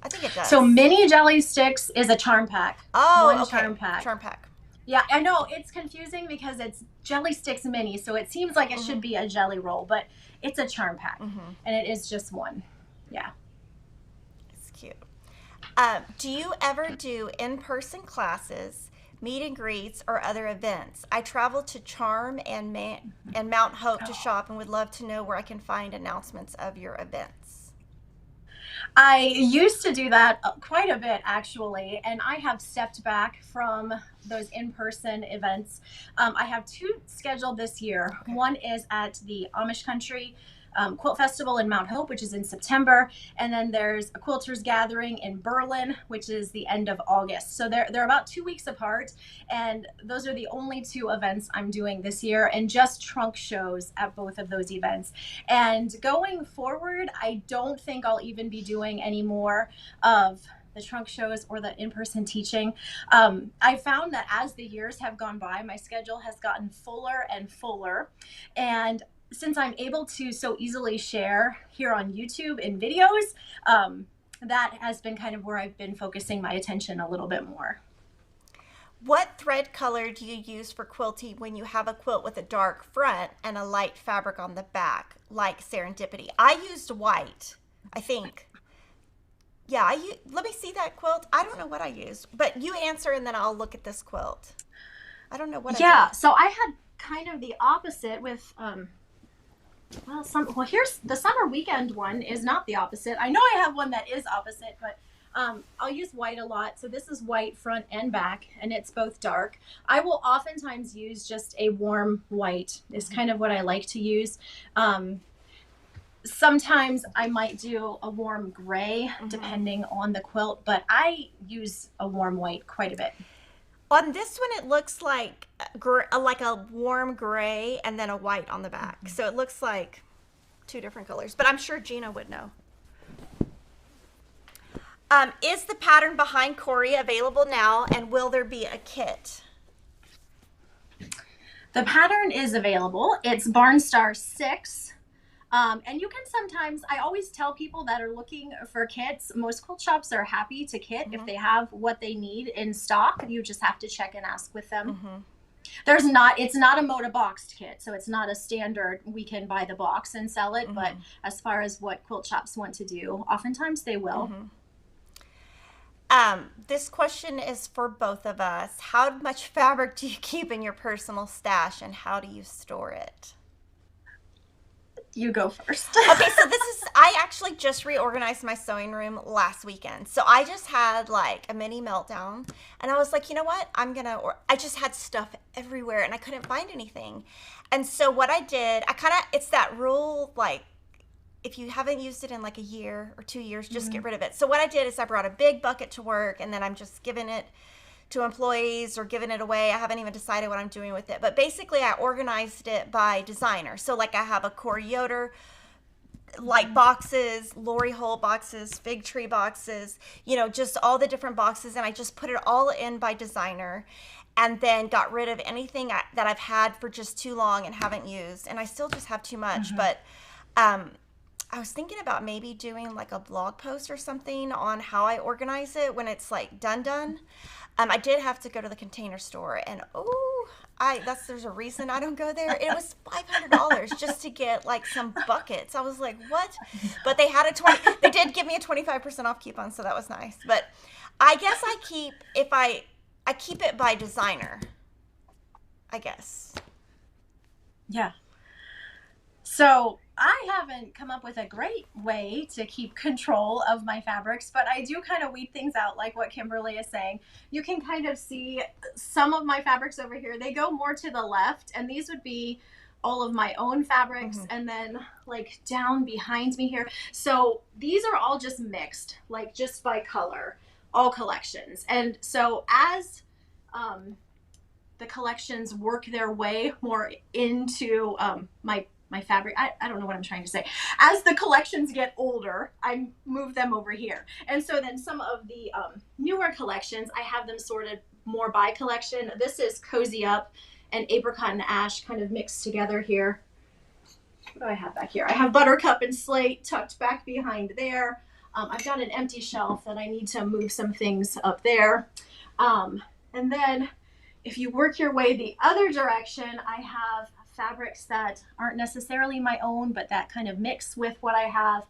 I think it does. So mini jelly sticks is a charm pack. Oh, one okay. Charm pack. Charm pack. Yeah, I know it's confusing because it's jelly sticks mini, so it seems like it should be a jelly roll, but it's a charm pack, and it is just one. Yeah. It's cute. Do you ever do in-person classes, meet and greets, or other events? I travel to Charm and Mount Hope to shop and would love to know where I can find announcements of your events. I used to do that quite a bit, actually, and I have stepped back from those in-person events. I have two scheduled this year. Okay. One is at the Amish Country Quilt Festival in Mount Hope, which is in September, and then there's a quilters gathering in Berlin, which is the end of August. So they're about 2 weeks apart, and those are the only two events I'm doing this year, and just trunk shows at both of those events. And going forward, I don't think I'll even be doing any more of the trunk shows or the in-person teaching. I found that as the years have gone by, my schedule has gotten fuller and fuller, and since I'm able to so easily share here on YouTube in videos, that has been kind of where I've been focusing my attention a little bit more. What thread color do you use for quilting when you have a quilt with a dark front and a light fabric on the back, like Serendipity? I used white, I think. Yeah, let me see that quilt. I don't know what I used, but you answer and then I'll look at this quilt. I don't know what I did. So I had kind of the opposite with... Well, here's the summer weekend one is not the opposite. I know I have one that is opposite, but I'll use white a lot. So this is white front and back, and it's both dark. I will oftentimes use just a warm white is kind of what I like to use. Sometimes I might do a warm gray depending on the quilt, but I use a warm white quite a bit. On this one, it looks like a warm gray and then a white on the back. So it looks like two different colors, but I'm sure Gina would know. Is the pattern behind Corey available now, and will there be a kit? The pattern is available. It's Barnstar 6. And you can sometimes, I always tell people that are looking for kits, most quilt shops are happy to kit if they have what they need in stock. You just have to check and ask with them. It's not a Moda boxed kit, so it's not a standard, we can buy the box and sell it, but as far as what quilt shops want to do, oftentimes they will. This question is for both of us. How much fabric do you keep in your personal stash, and how do you store it? You go first. Okay, so I actually just reorganized my sewing room last weekend. So I just had like a mini meltdown, and I was like, you know what? I just had stuff everywhere and I couldn't find anything. And so what I did, it's that rule, like, if you haven't used it in like a year or 2 years, just get rid of it. So what I did is I brought a big bucket to work, and then I'm just giving it to employees or given it away. I haven't even decided what I'm doing with it. But basically, I organized it by designer. So like I have a Corey Yoder like boxes, Lori Holt boxes, Fig Tree boxes, you know, just all the different boxes. And I just put it all in by designer and then got rid of anything that I've had for just too long and haven't used. And I still just have too much. But I was thinking about maybe doing like a blog post or something on how I organize it when it's like done. I did have to go to the Container Store and there's a reason I don't go there. It was $500 just to get like some buckets. I was like, what? But they had they did give me a 25% off coupon, so that was nice. But I guess I keep it by designer, I guess. Yeah. So I haven't come up with a great way to keep control of my fabrics, but I do kind of weed things out like what Kimberly is saying. You can kind of see some of my fabrics over here. They go more to the left, and these would be all of my own fabrics, and then like down behind me here. So these are all just mixed, like just by color, all collections. And so as the collections work their way more into my fabric, I don't know what I'm trying to say. As the collections get older, I move them over here. And so then some of the newer collections, I have them sorted more by collection. This is Cozy Up and Apricot and Ash kind of mixed together here. What do I have back here? I have Buttercup and Slate tucked back behind there. I've got an empty shelf that I need to move some things up there. And then if you work your way the other direction, I have fabrics that aren't necessarily my own, but that kind of mix with what I have.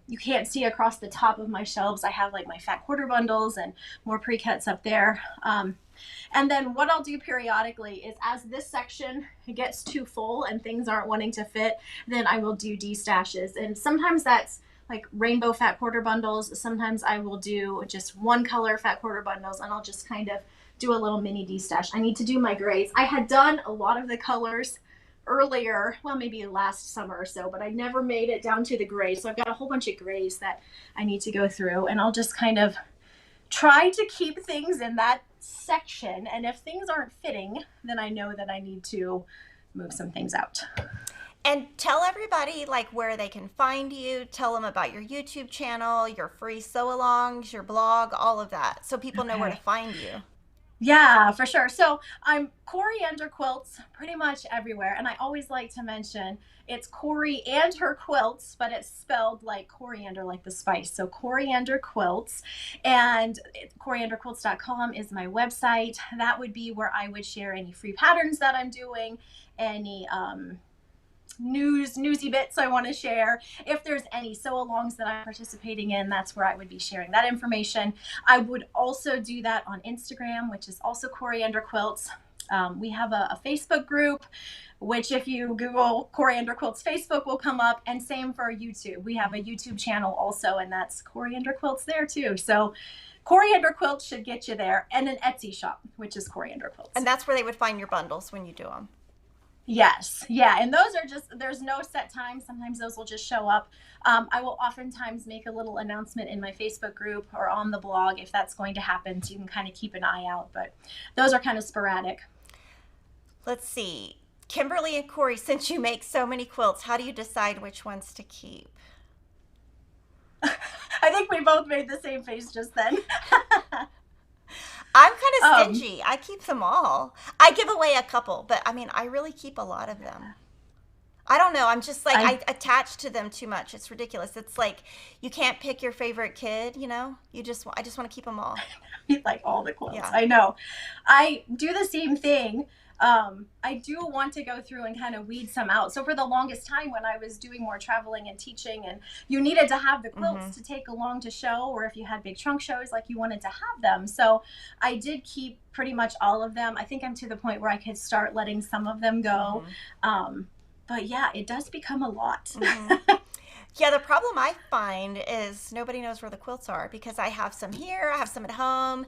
You can't see across the top of my shelves. I have like my fat quarter bundles and more pre-cuts up there. And then what I'll do periodically is as this section gets too full and things aren't wanting to fit, then I will do destashes. And sometimes that's like rainbow fat quarter bundles. Sometimes I will do just one color fat quarter bundles, and I'll just kind of do a little mini destash. I need to do my grays. I had done a lot of the colors earlier, well, maybe last summer or so, but I never made it down to the grays. So I've got a whole bunch of grays that I need to go through, and I'll just kind of try to keep things in that section. And if things aren't fitting, then I know that I need to move some things out. And tell everybody like where they can find you. Tell them about your YouTube channel, your free sew-alongs, your blog, all of that, so people know where to find you. Yeah, for sure. So I'm Coriander Quilts pretty much everywhere. And I always like to mention it's Corey and her quilts, but it's spelled like coriander, like the spice. So Coriander Quilts, and corianderquilts.com is my website. That would be where I would share any free patterns that I'm doing, any newsy bits I want to share. If there's any sew-alongs that I'm participating in, that's where I would be sharing that information. I would also do that on Instagram, which is also Coriander Quilts. We have a Facebook group, which if you Google Coriander Quilts Facebook will come up, and same for YouTube. We have a YouTube channel also, and that's Coriander Quilts there too. So Coriander Quilts should get you there, and an Etsy shop, which is Coriander Quilts. And that's where they would find your bundles when you do them. Yes. Yeah. And those are just, there's no set time. Sometimes those will just show up. I will oftentimes make a little announcement in my Facebook group or on the blog if that's going to happen. So you can kind of keep an eye out, but those are kind of sporadic. Let's see. Kimberly and Corey, since you make so many quilts, how do you decide which ones to keep? I think we both made the same face just then. I'm kind of stingy. I keep them all. I give away a couple, but I mean, I really keep a lot of them. I don't know. I'm just like, I attach to them too much. It's ridiculous. It's like, you can't pick your favorite kid, you know? I just want to keep them all. Like all the quilts. Yeah. I know. I do the same thing. I do want to go through and kind of weed some out. So for the longest time when I was doing more traveling and teaching, and you needed to have the quilts to take along to show, or if you had big trunk shows, like you wanted to have them. So I did keep pretty much all of them. I think I'm to the point where I could start letting some of them go. But yeah, it does become a lot. Yeah, the problem I find is nobody knows where the quilts are, because I have some here, I have some at home.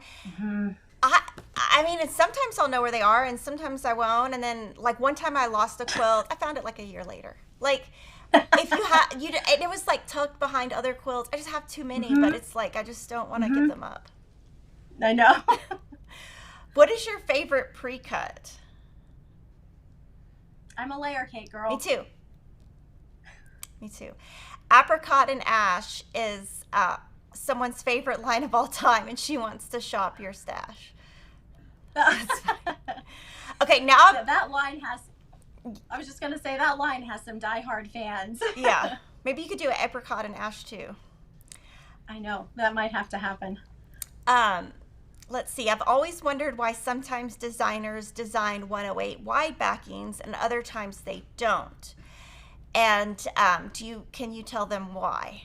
I mean, and sometimes I'll know where they are, and sometimes I won't. And then, like, one time I lost a quilt. I found it like a year later. Like, if you have, and it was like tucked behind other quilts. I just have too many, but it's like I just don't want to give them up. I know. What is your favorite pre-cut? I'm a layer cake girl. Me too. Me too. Apricot and Ash is someone's favorite line of all time, and she wants to shop your stash. Okay, now that line has. I was just gonna say that line has some diehard fans. Yeah, maybe you could do an Apricot and Ash too. I know that might have to happen. Let's see. I've always wondered why sometimes designers design 108 wide backings and other times they don't. And can you tell them why?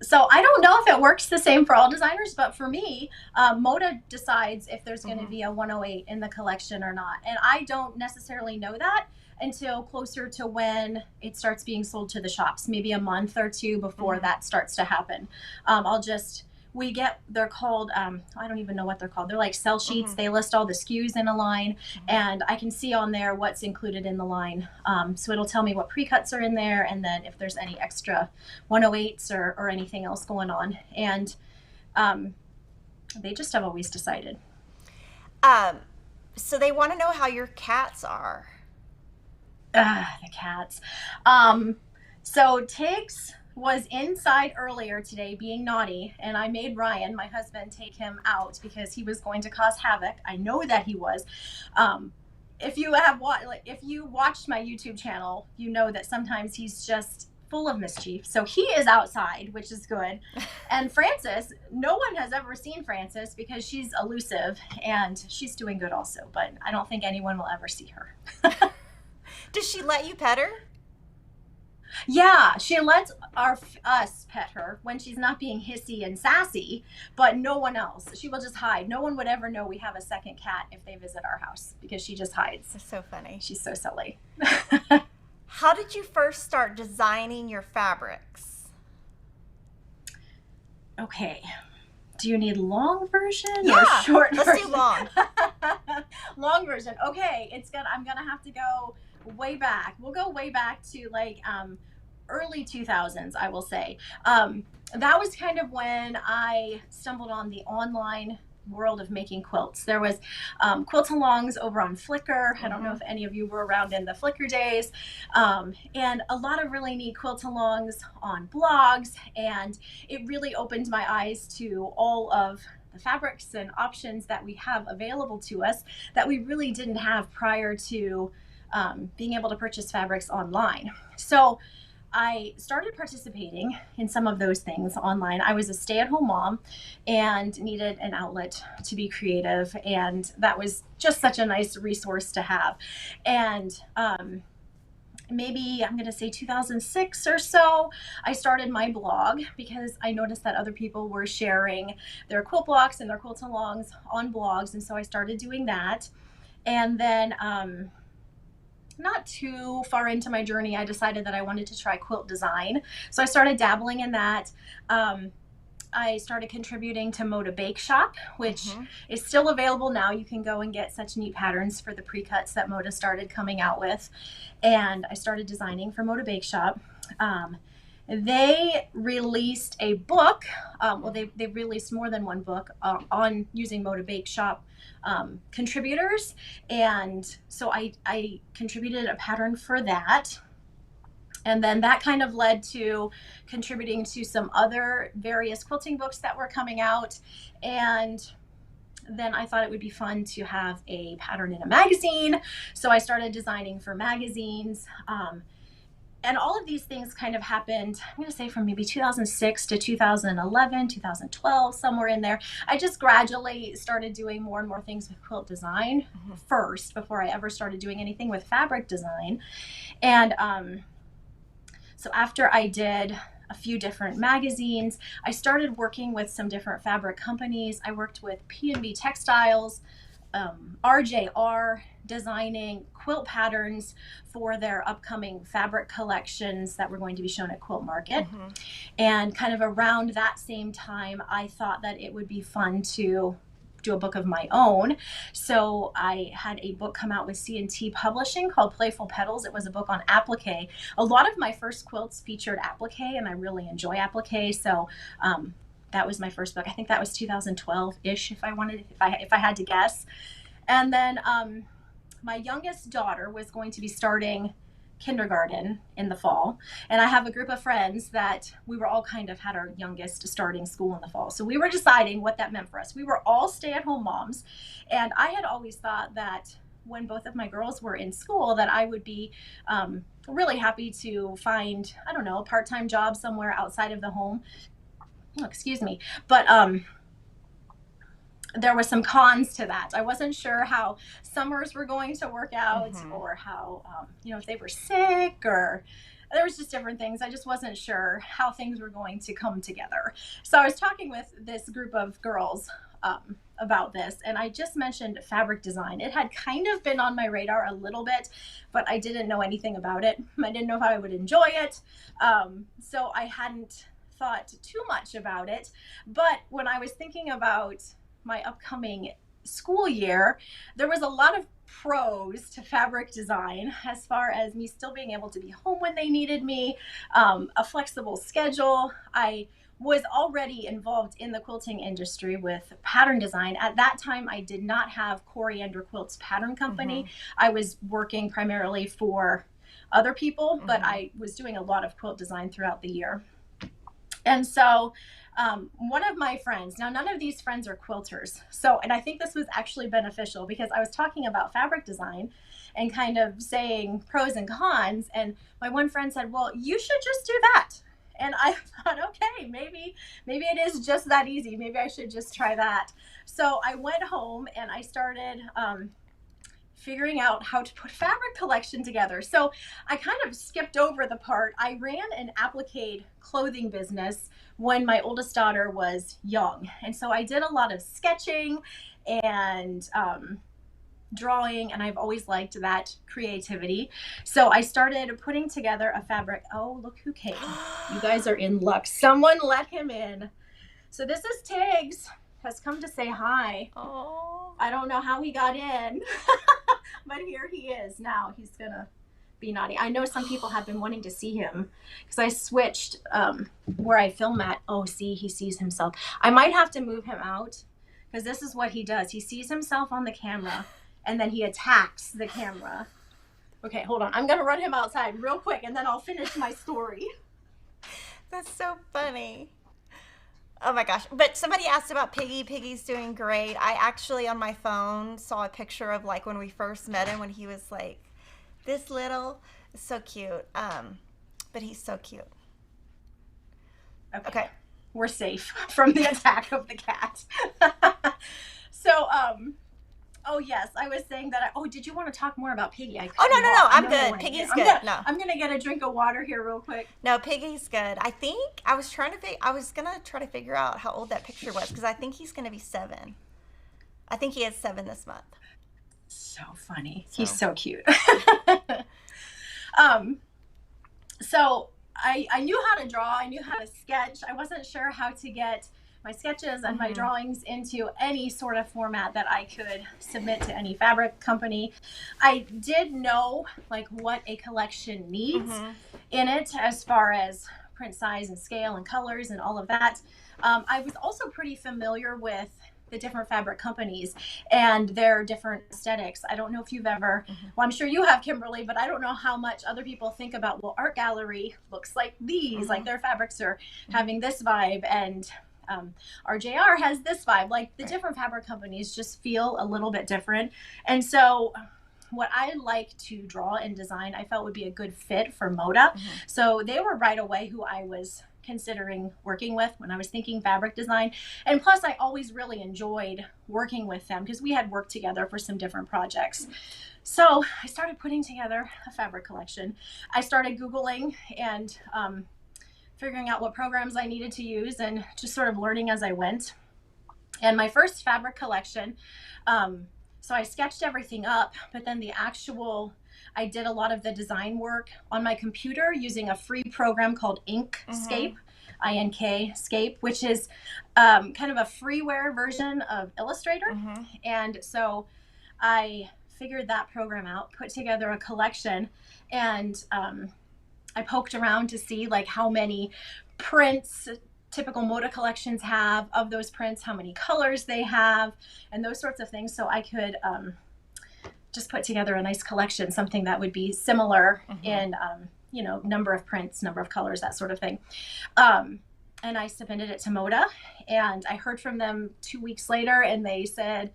So I don't know if it works the same for all designers, but for me, Moda decides if there's going to be a 108 in the collection or not. And I don't necessarily know that until closer to when it starts being sold to the shops, maybe a month or two before that starts to happen. They're called, I don't even know what they're called. They're like sell sheets. They list all the SKUs in a line, and I can see on there what's included in the line. So it'll tell me what pre-cuts are in there, and then if there's any extra 108s or anything else going on. And they just have always decided. So they want to know how your cats are. The cats. So Tiggs was inside earlier today being naughty, and I made Ryan, my husband, take him out because he was going to cause havoc. I know that he was. If you watched my YouTube channel, you know that sometimes he's just full of mischief. So he is outside, which is good. And Frances, no one has ever seen Frances because she's elusive and she's doing good also, but I don't think anyone will ever see her. Does she let you pet her? Yeah, she lets us pet her when she's not being hissy and sassy, but no one else. She will just hide. No one would ever know we have a second cat if they visit our house because she just hides. That's so funny. She's so silly. How did you first start designing your fabrics? Okay. Do you need long version or short version? Let's do long. Long version. Okay, I'm gonna have to go way back. We'll go way back to like early 2000s, I will say. That was kind of when I stumbled on the online world of making quilts. There was quilt-alongs over on Flickr. I don't know if any of you were around in the Flickr days. And a lot of really neat quilt-alongs on blogs, and it really opened my eyes to all of the fabrics and options that we have available to us that we really didn't have prior to being able to purchase fabrics online. So I started participating in some of those things online. I was a stay-at-home mom and needed an outlet to be creative, and that was just such a nice resource to have. And maybe I'm going to say 2006 or so, I started my blog because I noticed that other people were sharing their quilt blocks and their quilt-alongs on blogs, and so I started doing that. And then not too far into my journey, I decided that I wanted to try quilt design. So I started dabbling in that. I started contributing to Moda Bake Shop, which is still available now. You can go and get such neat patterns for the pre-cuts that Moda started coming out with. And I started designing for Moda Bake Shop. They released a book. They released more than one book on using Moda Bake Shop contributors, and so I contributed a pattern for that, and then that kind of led to contributing to some other various quilting books that were coming out, and then I thought it would be fun to have a pattern in a magazine, so I started designing for magazines. And all of these things kind of happened, I'm going to say from maybe 2006 to 2011, 2012, somewhere in there. I just gradually started doing more and more things with quilt design first before I ever started doing anything with fabric design. And so after I did a few different magazines, I started working with some different fabric companies. I worked with P&B Textiles, RJR, designing quilt patterns for their upcoming fabric collections that were going to be shown at Quilt Market. And kind of around that same time, I thought that it would be fun to do a book of my own. So I had a book come out with C&T Publishing called Playful Petals. It was a book on applique. A lot of my first quilts featured applique, and I really enjoy applique. So that was my first book. I think that was 2012-ish, if I had to guess. And then my youngest daughter was going to be starting kindergarten in the fall, and I have a group of friends that we were all kind of had our youngest starting school in the fall, so we were deciding what that meant for us. We were all stay-at-home moms, and I had always thought that when both of my girls were in school that I would be really happy to find, I don't know, a part-time job somewhere outside of the home. Oh, excuse me. But there were some cons to that. I wasn't sure how summers were going to work out, or how, if they were sick, or there was just different things. I just wasn't sure how things were going to come together. So I was talking with this group of girls about this, and I just mentioned fabric design. It had kind of been on my radar a little bit, but I didn't know anything about it. I didn't know if I would enjoy it. So I hadn't thought too much about it. But when I was thinking about my upcoming school year, there was a lot of pros to fabric design, as far as me still being able to be home when they needed me, a flexible schedule. I was already involved in the quilting industry with pattern design. At that time, I did not have Coriander Quilts Pattern Company. I was working primarily for other people, but I was doing a lot of quilt design throughout the year. And so one of my friends, now none of these friends are quilters, and I think this was actually beneficial, because I was talking about fabric design and kind of saying pros and cons, and my one friend said, well, you should just do that. And I thought, okay, maybe it is just that easy. Maybe I should just try that. So I went home and I started figuring out how to put fabric collection together. So I kind of skipped over the part. I ran an applique clothing business when my oldest daughter was young. And so I did a lot of sketching and drawing, and I've always liked that creativity. So I started putting together a fabric. Oh, look who came. You guys are in luck. Someone let him in. So this is Tiggs, has come to say hi. Oh. I don't know how he got in, but here he is now. He's gonna be naughty. I know some people have been wanting to see him, because I switched where I film at. Oh, see, he sees himself. I might have to move him out, because this is what he does. He sees himself on the camera, and then he attacks the camera. Okay, hold on. I'm going to run him outside real quick, and then I'll finish my story. That's so funny. Oh my gosh. But somebody asked about Piggy. Piggy's doing great. I actually, on my phone, saw a picture of like when we first met him, when he was like this little. It's so cute. But he's so cute. Okay. We're safe from the attack of the cat. So, oh yes, I was saying that. Did you want to talk more about Piggy? No. I'm good. Piggy's good. I'm gonna get a drink of water here real quick. No, Piggy's good. I think I was gonna try to figure out how old that picture was, because I think he's gonna be 7. I think he is 7 this month. So funny. He's so cute. So I knew how to draw. I knew how to sketch. I wasn't sure how to get my sketches and my drawings into any sort of format that I could submit to any fabric company. I did know like what a collection needs in it, as far as print size and scale and colors and all of that. I was also pretty familiar with the different fabric companies and their different aesthetics. I don't know if you've ever, well, I'm sure you have, Kimberly, but I don't know how much other people think about, well, Art Gallery looks like these, like their fabrics are having this vibe, and RJR has this vibe. Like the different fabric companies just feel a little bit different. And so what I like to draw and design, I felt would be a good fit for Moda. So they were right away who I was considering working with when I was thinking fabric design. And plus I always really enjoyed working with them, because we had worked together for some different projects. So I started putting together a fabric collection. I started Googling and figuring out what programs I needed to use, and just sort of learning as I went. And my first fabric collection, so I sketched everything up, but then I did a lot of the design work on my computer using a free program called Inkscape, Inkscape, which is kind of a freeware version of Illustrator. And so I figured that program out, put together a collection, and I poked around to see like how many prints, typical Moda collections have of those prints, how many colors they have, and those sorts of things. So I could just put together a nice collection, something that would be similar in, you know, number of prints, number of colors, that sort of thing. And I submitted it to Moda, and I heard from them 2 weeks later, and they said,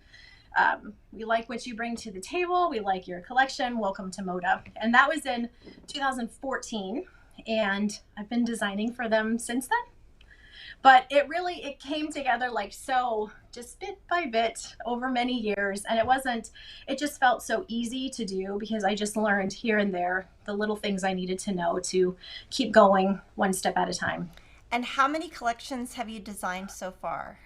we like what you bring to the table. We like your collection. Welcome to Moda. And that was in 2014. And I've been designing for them since then. But it came together like so, just bit by bit over many years. And it just felt so easy to do because I just learned here and there the little things I needed to know to keep going one step at a time. And how many collections have you designed so far?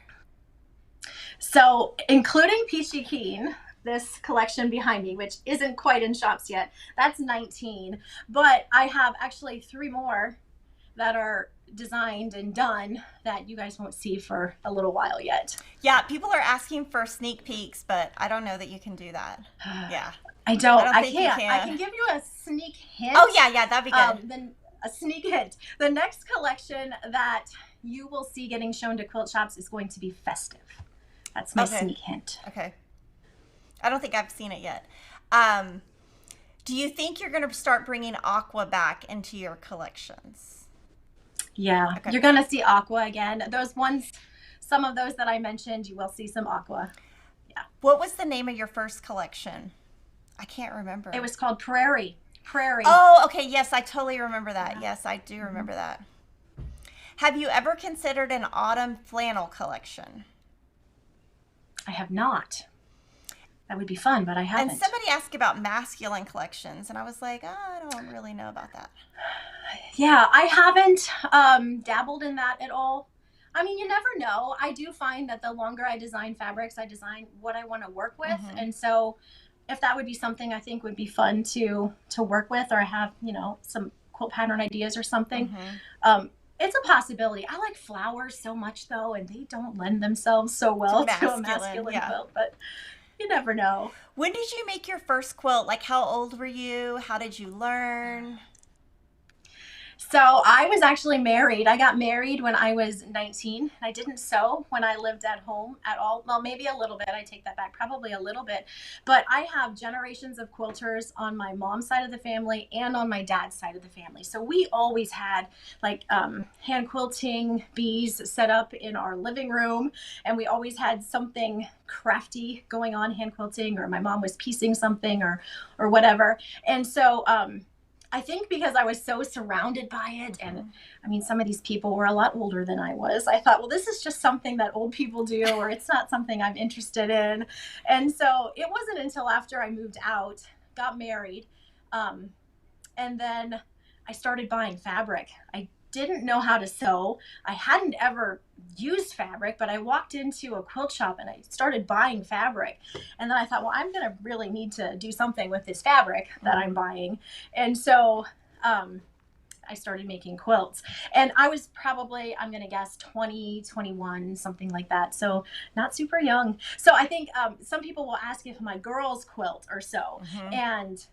So including Peachy Keen, this collection behind me, which isn't quite in shops yet, that's 19. But I have actually 3 more that are designed and done that you guys won't see for a little while yet. Yeah, people are asking for sneak peeks, but I don't know that you can do that. Yeah. I can't. I can give you a sneak hint. Oh, yeah, that'd be good. Then a sneak hint. The next collection that you will see getting shown to quilt shops is going to be festive. That's my sneak hint. Okay. I don't think I've seen it yet. Do you think you're going to start bringing aqua back into your collections? Yeah, okay. You're going to see aqua again. Those ones, some of those that I mentioned, you will see some aqua. Yeah. What was the name of your first collection? I can't remember. It was called Prairie. Oh, okay. Yes, I totally remember that. Yeah. Yes, I do remember that. Have you ever considered an autumn flannel collection? I have not. That would be fun, but I haven't. And somebody asked about masculine collections, and I was like, oh, I don't really know about that. Yeah, I haven't dabbled in that at all. I mean, you never know. I do find that the longer I design fabrics, I design what I want to work with. And so if that would be something I think would be fun to work with, or have, you know, some quilt pattern ideas or something, it's a possibility. I like flowers so much, though, and they don't lend themselves so well to a masculine quilt, but you never know. When did you make your first quilt? Like, how old were you? How did you learn? So I was actually married. I got married when I was 19. I didn't sew when I lived at home at all. Well, maybe a little bit. I take that back. Probably a little bit. But I have generations of quilters on my mom's side of the family and on my dad's side of the family. So we always had like hand quilting bees set up in our living room. And we always had something crafty going on, hand quilting, or my mom was piecing something or whatever. And so I think because I was so surrounded by it, and I mean, some of these people were a lot older than I was, I thought, well, this is just something that old people do, or it's not something I'm interested in. And so it wasn't until after I moved out, got married, and then I started buying fabric. I didn't know how to sew. I hadn't ever used fabric, but I walked into a quilt shop and I started buying fabric. And then I thought, well, I'm going to really need to do something with this fabric that I'm buying. And so I started making quilts. And I was probably, I'm going to guess 20, 21, something like that. So not super young. So I think some people will ask if my girls quilt or sew. And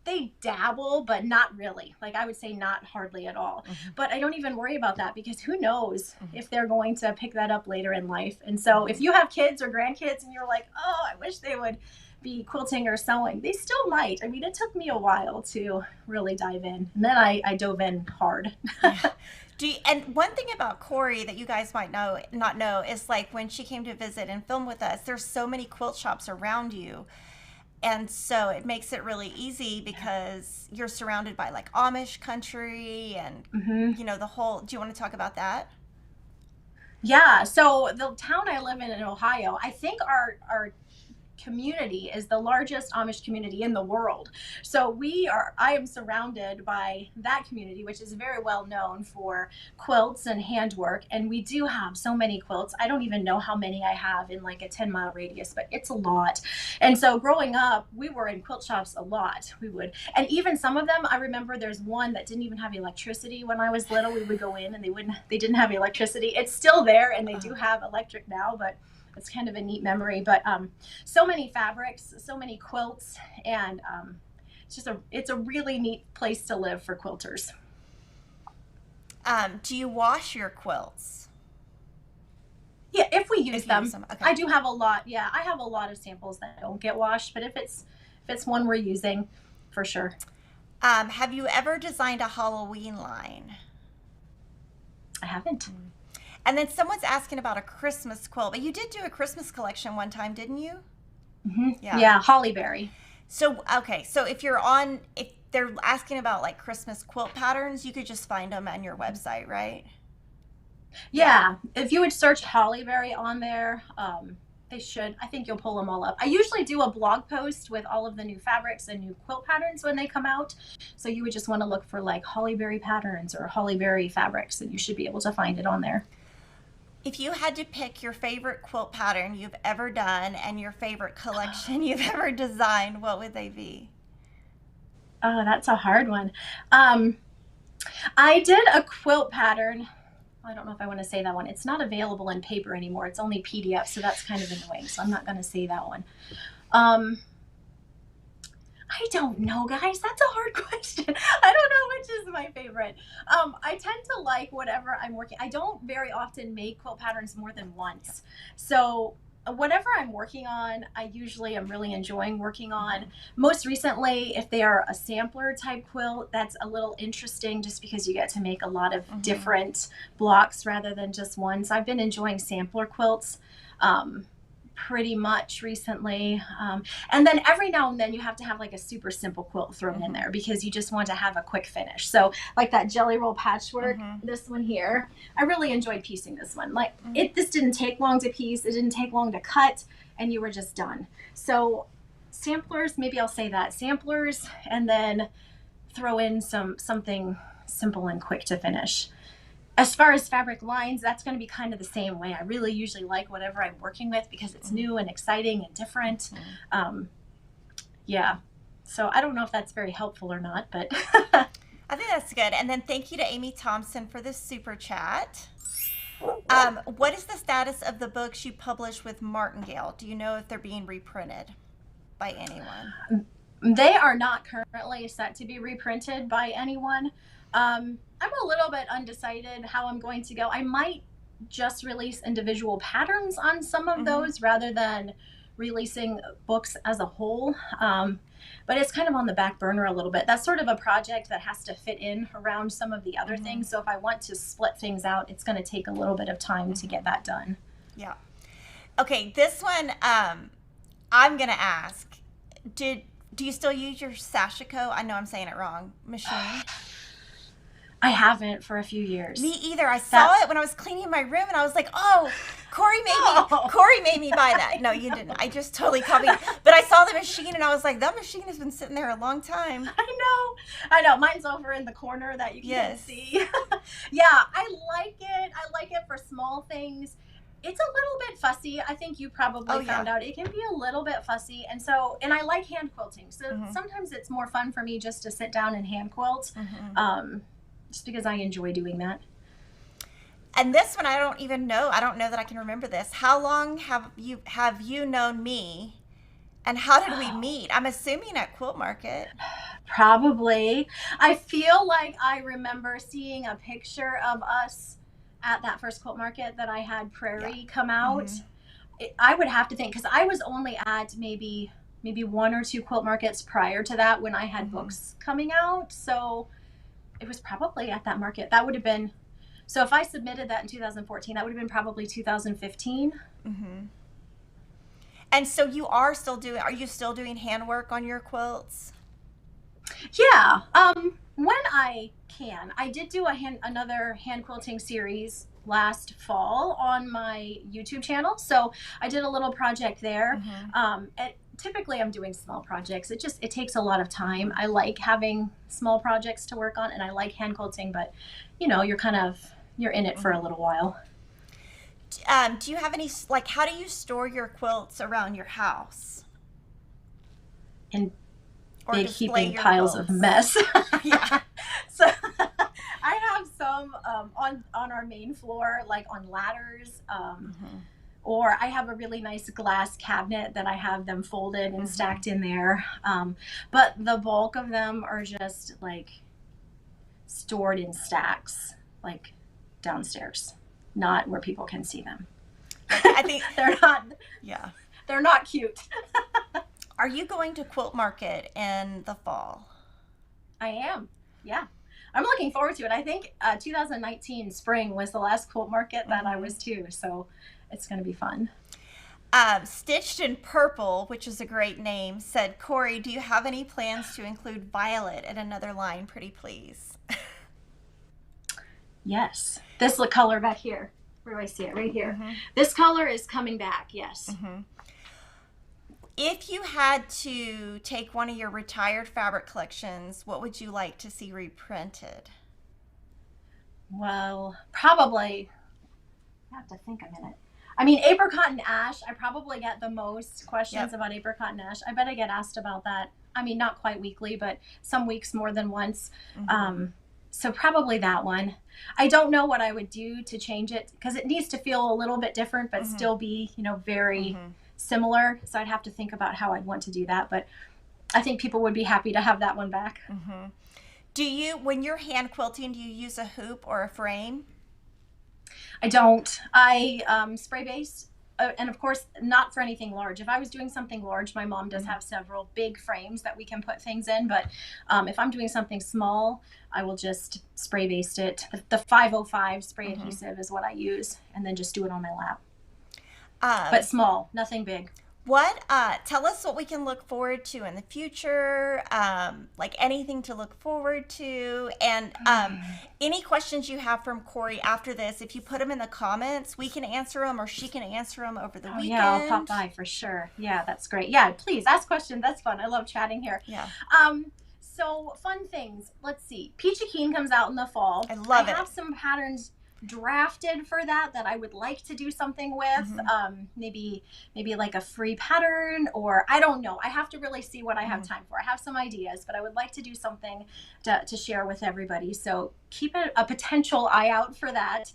they dabble, but not really. Like, I would say not hardly at all. But I don't even worry about that because who knows if they're going to pick that up later in life. And so if you have kids or grandkids and you're like, oh, I wish they would be quilting or sewing, they still might. I mean, it took me a while to really dive in. And then I dove in hard. And one thing about Corey that you guys might not know is, like, when she came to visit and film with us, there's so many quilt shops around you. And so it makes it really easy because you're surrounded by like Amish country and, you know, the whole, do you want to talk about that? Yeah. So the town I live in Ohio, I think our community is the largest Amish community in the world. So I am surrounded by that community, which is very well known for quilts and handwork. And we do have so many quilts. I don't even know how many I have in like a 10-mile radius, but it's a lot. And so growing up, we were in quilt shops a lot. We would, and even some of them, I remember there's one that didn't even have electricity when I was little. We would go in and they didn't have electricity. It's still there and they do have electric now, but it's kind of a neat memory. But so many fabrics, so many quilts, and it's a really neat place to live for quilters. Do you wash your quilts? Yeah, if we use them. Okay. I do have a lot. Yeah, I have a lot of samples that don't get washed, but if it's one we're using, for sure. Have you ever designed a Halloween line? I haven't. And then someone's asking about a Christmas quilt, but you did do a Christmas collection one time, didn't you? Mm-hmm. Yeah, hollyberry. So, okay, so if they're asking about like Christmas quilt patterns, you could just find them on your website, right? Yeah, if you would search hollyberry on there, I think you'll pull them all up. I usually do a blog post with all of the new fabrics and new quilt patterns when they come out. So you would just want to look for like hollyberry patterns or hollyberry fabrics, and you should be able to find it on there. If you had to pick your favorite quilt pattern you've ever done and your favorite collection you've ever designed, what would they be? Oh, that's a hard one. I did a quilt pattern. I don't know if I want to say that one. It's not available in paper anymore. It's only PDF, so that's kind of annoying. So I'm not going to say that one. I don't know, guys. That's a hard question. I don't know which is my favorite. I tend to like whatever I'm working. I don't very often make quilt patterns more than once. So whatever I'm working on, I usually am really enjoying working on. Most recently, if they are a sampler type quilt, that's a little interesting just because you get to make a lot of different blocks rather than just one. So I've been enjoying sampler quilts pretty much recently. And then every now and then you have to have like a super simple quilt thrown in there because you just want to have a quick finish. So like that jelly roll patchwork, this one here, I really enjoyed piecing this one. Like this didn't take long to piece. It didn't take long to cut, and you were just done. So samplers, maybe I'll say that, samplers, and then throw in something simple and quick to finish. As far as fabric lines, that's going to be kind of the same way. I really usually like whatever I'm working with because it's new and exciting and different. Yeah. So I don't know if that's very helpful or not, but I think that's good. And then thank you to Amy Thompson for this super chat. What is the status of the books you published with Martingale? Do you know if they're being reprinted by anyone? They are not currently set to be reprinted by anyone. I'm a little bit undecided how I'm going to go. I might just release individual patterns on some of those rather than releasing books as a whole. But it's kind of on the back burner a little bit. That's sort of a project that has to fit in around some of the other things. So if I want to split things out, it's going to take a little bit of time to get that done. Yeah. Okay, this one I'm going to ask, do you still use your Sashiko? I know I'm saying it wrong. Machine? I haven't for a few years. Me either. I saw it when I was cleaning my room, and I was like, "Oh, Corey made me buy that." No, you didn't. I just totally copied. But I saw the machine, and I was like, "That machine has been sitting there a long time." I know. Mine's over in the corner that you can't see. Yeah, I like it. I like it for small things. It's a little bit fussy. I think you probably found out it can be a little bit fussy. And I like hand quilting. So sometimes it's more fun for me just to sit down and hand quilt. Just because I enjoy doing that. And this one, I don't even know. I don't know that I can remember this. How long have you known me, and how did we meet? I'm assuming at Quilt Market. Probably. I feel like I remember seeing a picture of us at that first Quilt Market that I had Prairie come out. I would have to think, because I was only at maybe one or two Quilt Markets prior to that when I had books coming out. So it was probably at that market. That would have been, so if I submitted that in 2014, that would have been probably 2015. And so are you still doing handwork on your quilts? Yeah, when I can. I did do another hand quilting series last fall on my YouTube channel. So I did a little project there. Typically I'm doing small projects. It takes a lot of time. I like having small projects to work on, and I like hand quilting, but you're in it for a little while. Do you have any, like, how do you store your quilts around your house? In big heaping piles of mess. So I have some on our main floor, like on ladders. Or I have a really nice glass cabinet that I have them folded and stacked in there. But the bulk of them are just like stored in stacks, like downstairs, not where people can see them. I think they're not. Yeah. They're not cute. Are you going to Quilt Market in the fall? I am. Yeah. I'm looking forward to it. I think 2019 spring was the last Quilt Market that I was to, so it's going to be fun. Stitched in Purple, which is a great name, said, Corey, do you have any plans to include Violet in another line, pretty please? Yes. This color back here. Where do I see it? Right here. This color is coming back, yes. If you had to take one of your retired fabric collections, what would you like to see reprinted? Well, probably, I have to think a minute. I mean, apricot and ash, I probably get the most questions about apricot and ash. I bet I get asked about that. I mean, not quite weekly, but some weeks more than once. So probably that one. I don't know what I would do to change it because it needs to feel a little bit different, but still be, very similar. So I'd have to think about how I'd want to do that. But I think people would be happy to have that one back. Do you, when you're hand quilting, do you use a hoop or a frame? I don't. I spray base, and of course, not for anything large. If I was doing something large, my mom does have several big frames that we can put things in. But if I'm doing something small, I will just spray base it. The 505 spray adhesive is what I use, and then just do it on my lap. But small, nothing big. Tell us what we can look forward to in the future, like anything to look forward to, and any questions you have from Corey after this, if you put them in the comments, we can answer them or she can answer them over the weekend. Yeah, I'll pop by for sure. Yeah, that's great. Yeah, please ask questions. That's fun. I love chatting here. Yeah. So fun things. Let's see. Peachy Keen comes out in the fall. I love it. I have some patterns drafted for that I would like to do something with. Maybe like a free pattern, or I don't know. I have to really see what I have time for. I have some ideas, but I would like to do something to share with everybody. So keep a potential eye out for that.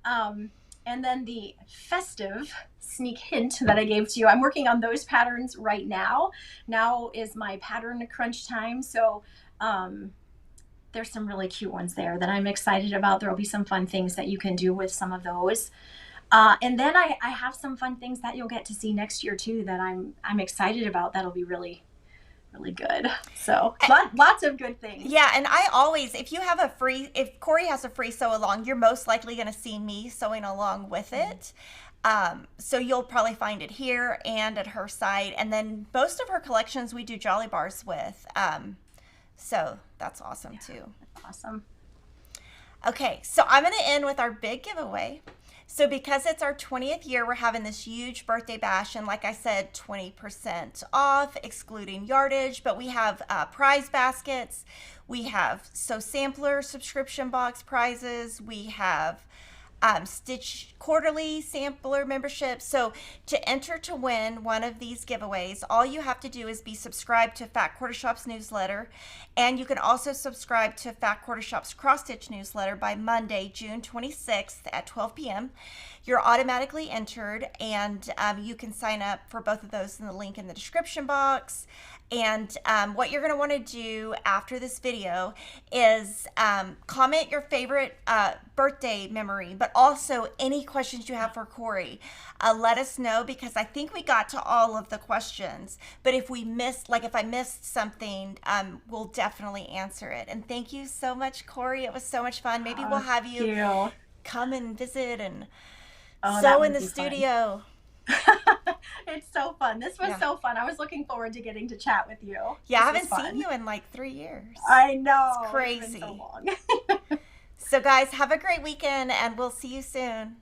And then the festive sneak hint that I gave to you, I'm working on those patterns right now. Now is my pattern crunch time. So there's some really cute ones there that I'm excited about. There will be some fun things that you can do with some of those. And then I have some fun things that you'll get to see next year too that I'm excited about. That'll be really, really good. So lots of good things. Yeah, and I always, if Corey has a free sew along, you're most likely going to see me sewing along with it. So you'll probably find it here and at her site. And then most of her collections we do Jolly Bars with. So that's awesome too. That's awesome. Okay, so I'm going to end with our big giveaway. So because it's our 20th year, we're having this huge birthday bash. And like I said, 20% off, excluding yardage. But we have prize baskets. We have Sew Sampler subscription box prizes. We have Stitch Quarterly Sampler membership. So to enter to win one of these giveaways, all you have to do is be subscribed to Fat Quarter Shop's newsletter, and you can also subscribe to Fat Quarter Shop's Cross Stitch newsletter by Monday, June 26th at 12 p.m. You're automatically entered, and you can sign up for both of those in the link in the description box. And what you're going to want to do after this video is comment your favorite birthday memory, but also any questions you have for Corey. Let us know, because I think we got to all of the questions. But if we missed, if I missed something, we'll definitely answer it. And thank you so much, Corey. It was so much fun. Maybe we'll have you come and visit and sew in the studio. It's so fun. This was so fun. I was looking forward to getting to chat with you. Yeah, I haven't seen you in 3 years. I know. It's crazy. It's been so long. So guys, have a great weekend, and we'll see you soon.